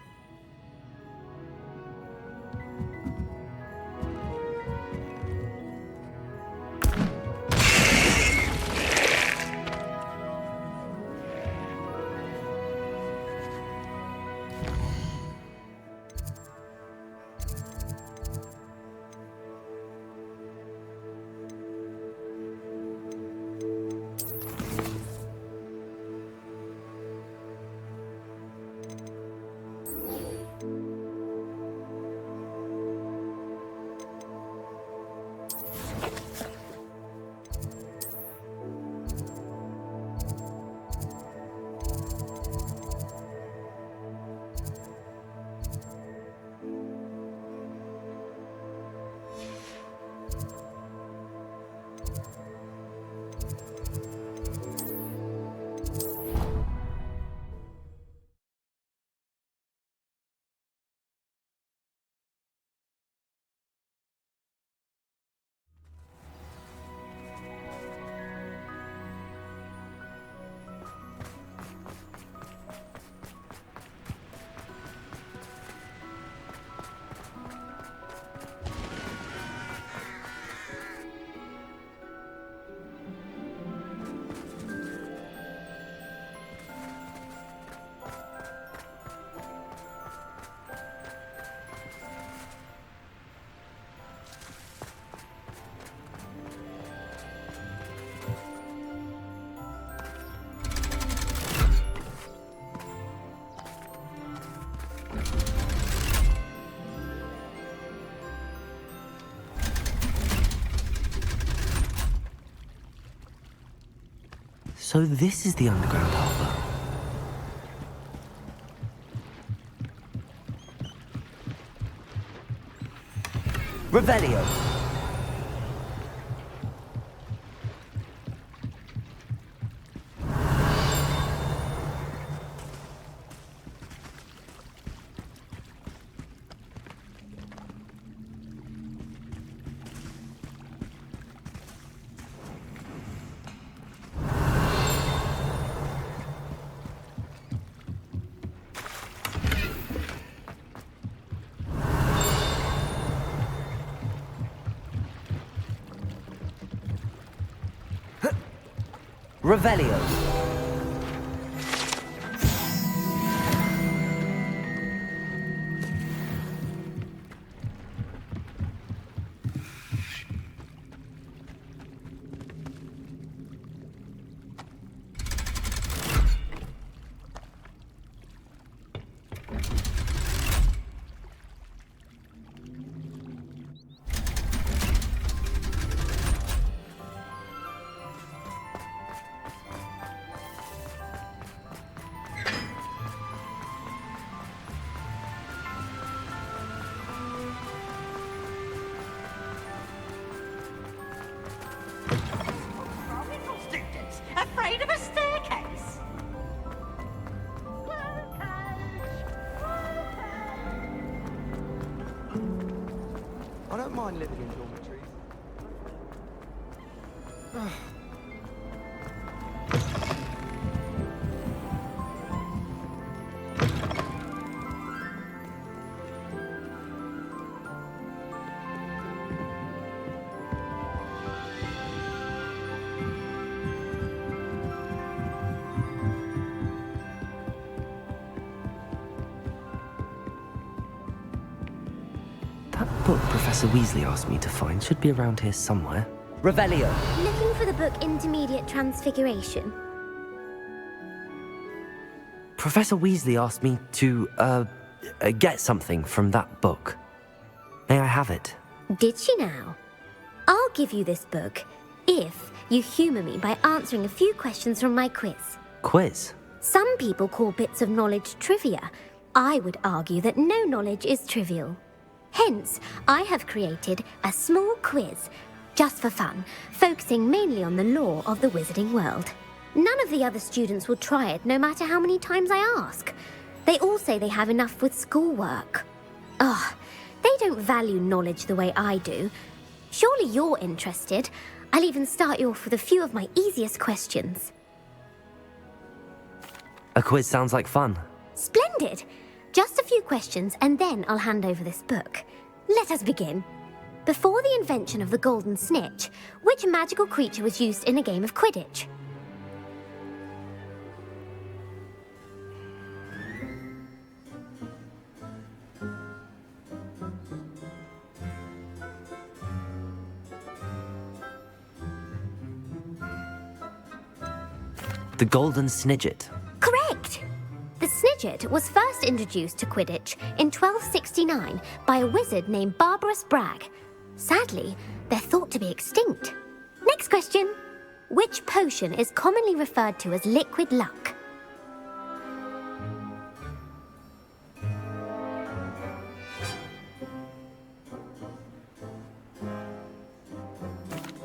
So this is the underground harbour. Revelio. Revelio. Afraid of a staircase? I don't mind living in dormitories. book Professor Weasley asked me to find should be around here somewhere. Revelio. Looking for the book Intermediate Transfiguration? Professor Weasley asked me to, get something from that book. May I have it? Did she now? I'll give you this book if you humour me by answering a few questions from my quiz. Quiz? Some people call bits of knowledge trivia. I would argue that no knowledge is trivial. Hence, I have created a small quiz, just for fun, focusing mainly on the lore of the wizarding world. None of the other students will try it, no matter how many times I ask. They all say they have enough with schoolwork. Ugh, they don't value knowledge the way I do. Surely you're interested. I'll even start you off with a few of my easiest questions. A quiz sounds like fun. Splendid! Just a few questions and then I'll hand over this book. Let us begin. Before the invention of the golden snitch, which magical creature was used in a game of Quidditch? The Golden Snidget. Correct! The Snidget was first introduced to Quidditch in 1269 by a wizard named Barbarous Bragg. Sadly, they're thought to be extinct. Next question. Which potion is commonly referred to as liquid luck?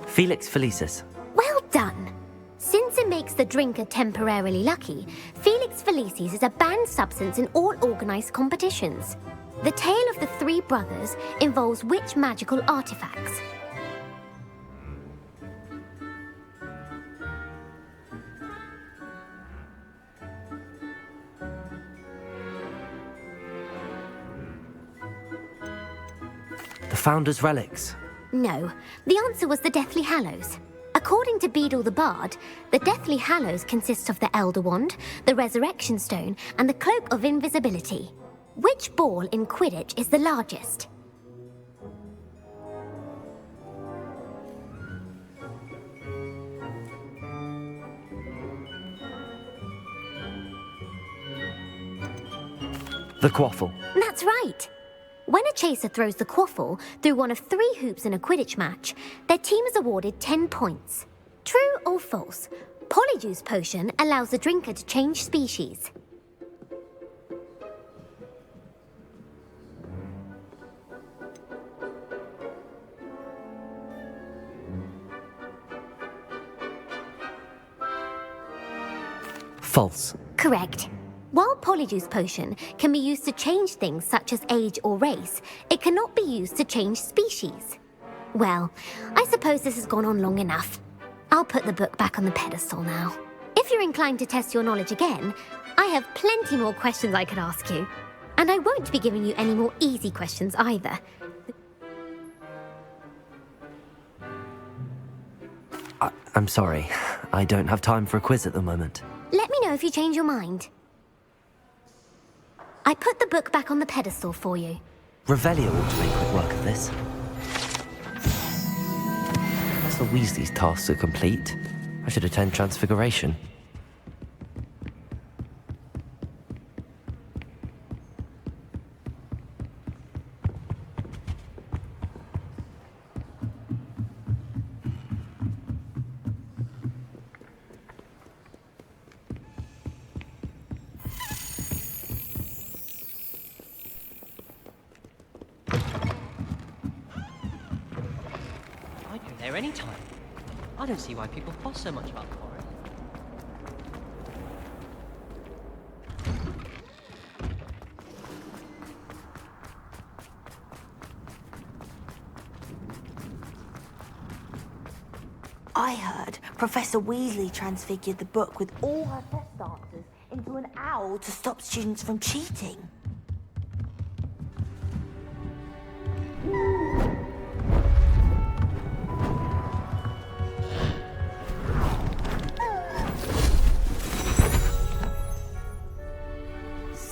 Felix Felicis. Well done! Since it makes the drinker temporarily lucky, Felix Felicis is a banned substance in all organised competitions. The tale of the three brothers involves which magical artifacts? The Founder's Relics. No, the answer was the Deathly Hallows. According to Beadle the Bard, the Deathly Hallows consists of the Elder Wand, the Resurrection Stone, and the Cloak of Invisibility. Which ball in Quidditch is the largest? The Quaffle. That's right. When a chaser throws the quaffle through one of 3 hoops in a Quidditch match, their team is awarded 10 points. True or false? Polyjuice potion allows the drinker to change species. False. Correct. While Polyjuice potion can be used to change things such as age or race, it cannot be used to change species. Well, I suppose this has gone on long enough. I'll put the book back on the pedestal now. If you're inclined to test your knowledge again, I have plenty more questions I could ask you. And I won't be giving you any more easy questions either. I'm sorry. I don't have time for a quiz at the moment. Let me know if you change your mind. I put the book back on the pedestal for you. Revelio ought to make quick work of this. Professor Weasley's tasks are complete. I should attend Transfiguration. There any time. I don't see why people fuss so much about the forest. I heard Professor Weasley transfigured the book with all her test answers into an owl to stop students from cheating.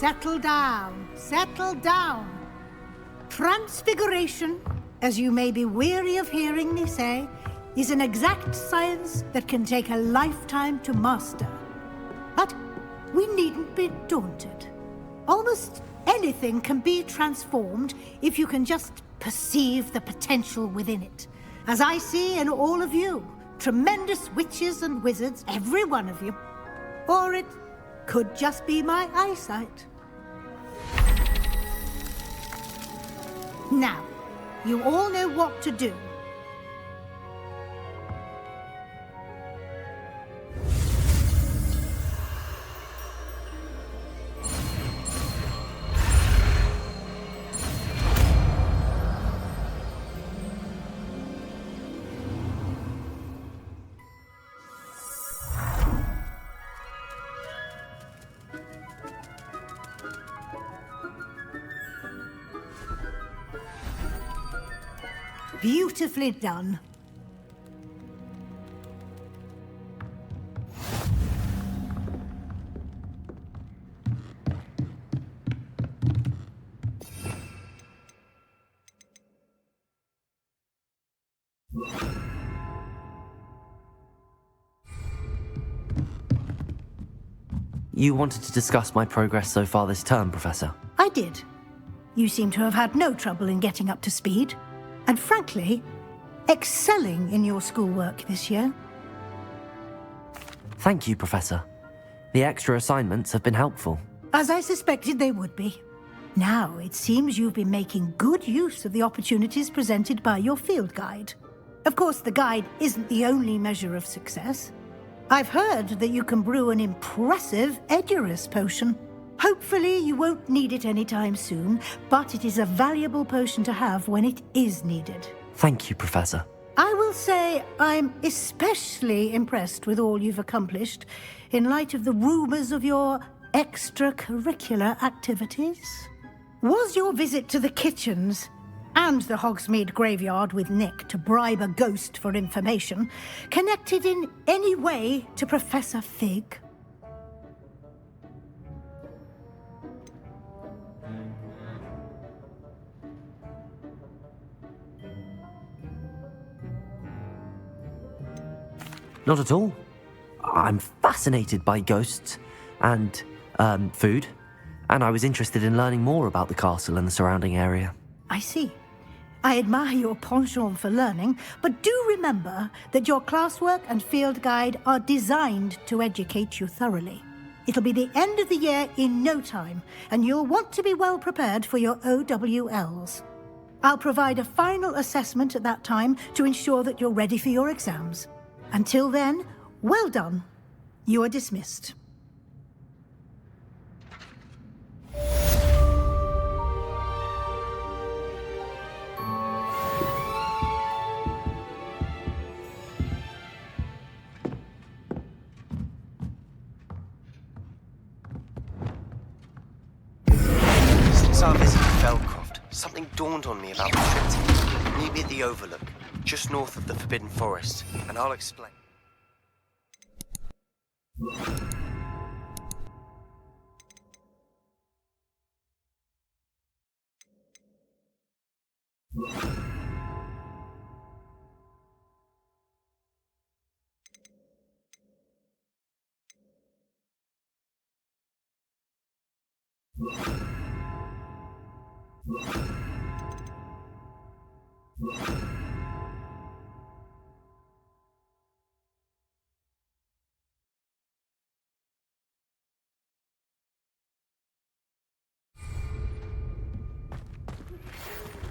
Settle down. Settle down. Transfiguration, as you may be weary of hearing me say, is an exact science that can take a lifetime to master. But we needn't be daunted. Almost anything can be transformed if you can just perceive the potential within it. As I see in all of you, tremendous witches and wizards, every one of you. Or it could just be my eyesight. Now, you all know what to do. Beautifully done. You wanted to discuss my progress so far this term, Professor? I did. You seem to have had no trouble in getting up to speed. And frankly, excelling in your schoolwork this year. Thank you, Professor. The extra assignments have been helpful. As I suspected they would be. Now, it seems you've been making good use of the opportunities presented by your field guide. Of course, the guide isn't the only measure of success. I've heard that you can brew an impressive Edurus potion. Hopefully you won't need it anytime soon, but it is a valuable potion to have when it is needed. Thank you, Professor. I will say I'm especially impressed with all you've accomplished in light of the rumors of your extracurricular activities. Was your visit to the kitchens and the Hogsmeade graveyard with Nick to bribe a ghost for information connected in any way to Professor Fig? Not at all. I'm fascinated by ghosts and food, and I was interested in learning more about the castle and the surrounding area. I see. I admire your penchant for learning, but do remember that your classwork and field guide are designed to educate you thoroughly. It'll be the end of the year in no time, and you'll want to be well prepared for your OWLs. I'll provide a final assessment at that time to ensure that you're ready for your exams. Until then, well done. You are dismissed. Since our visit to Felcroft, something dawned on me about the city. Meet me at the Overlook, just north of the Forbidden Forest, and I'll explain.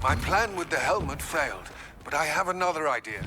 My plan with the helmet failed, but I have another idea.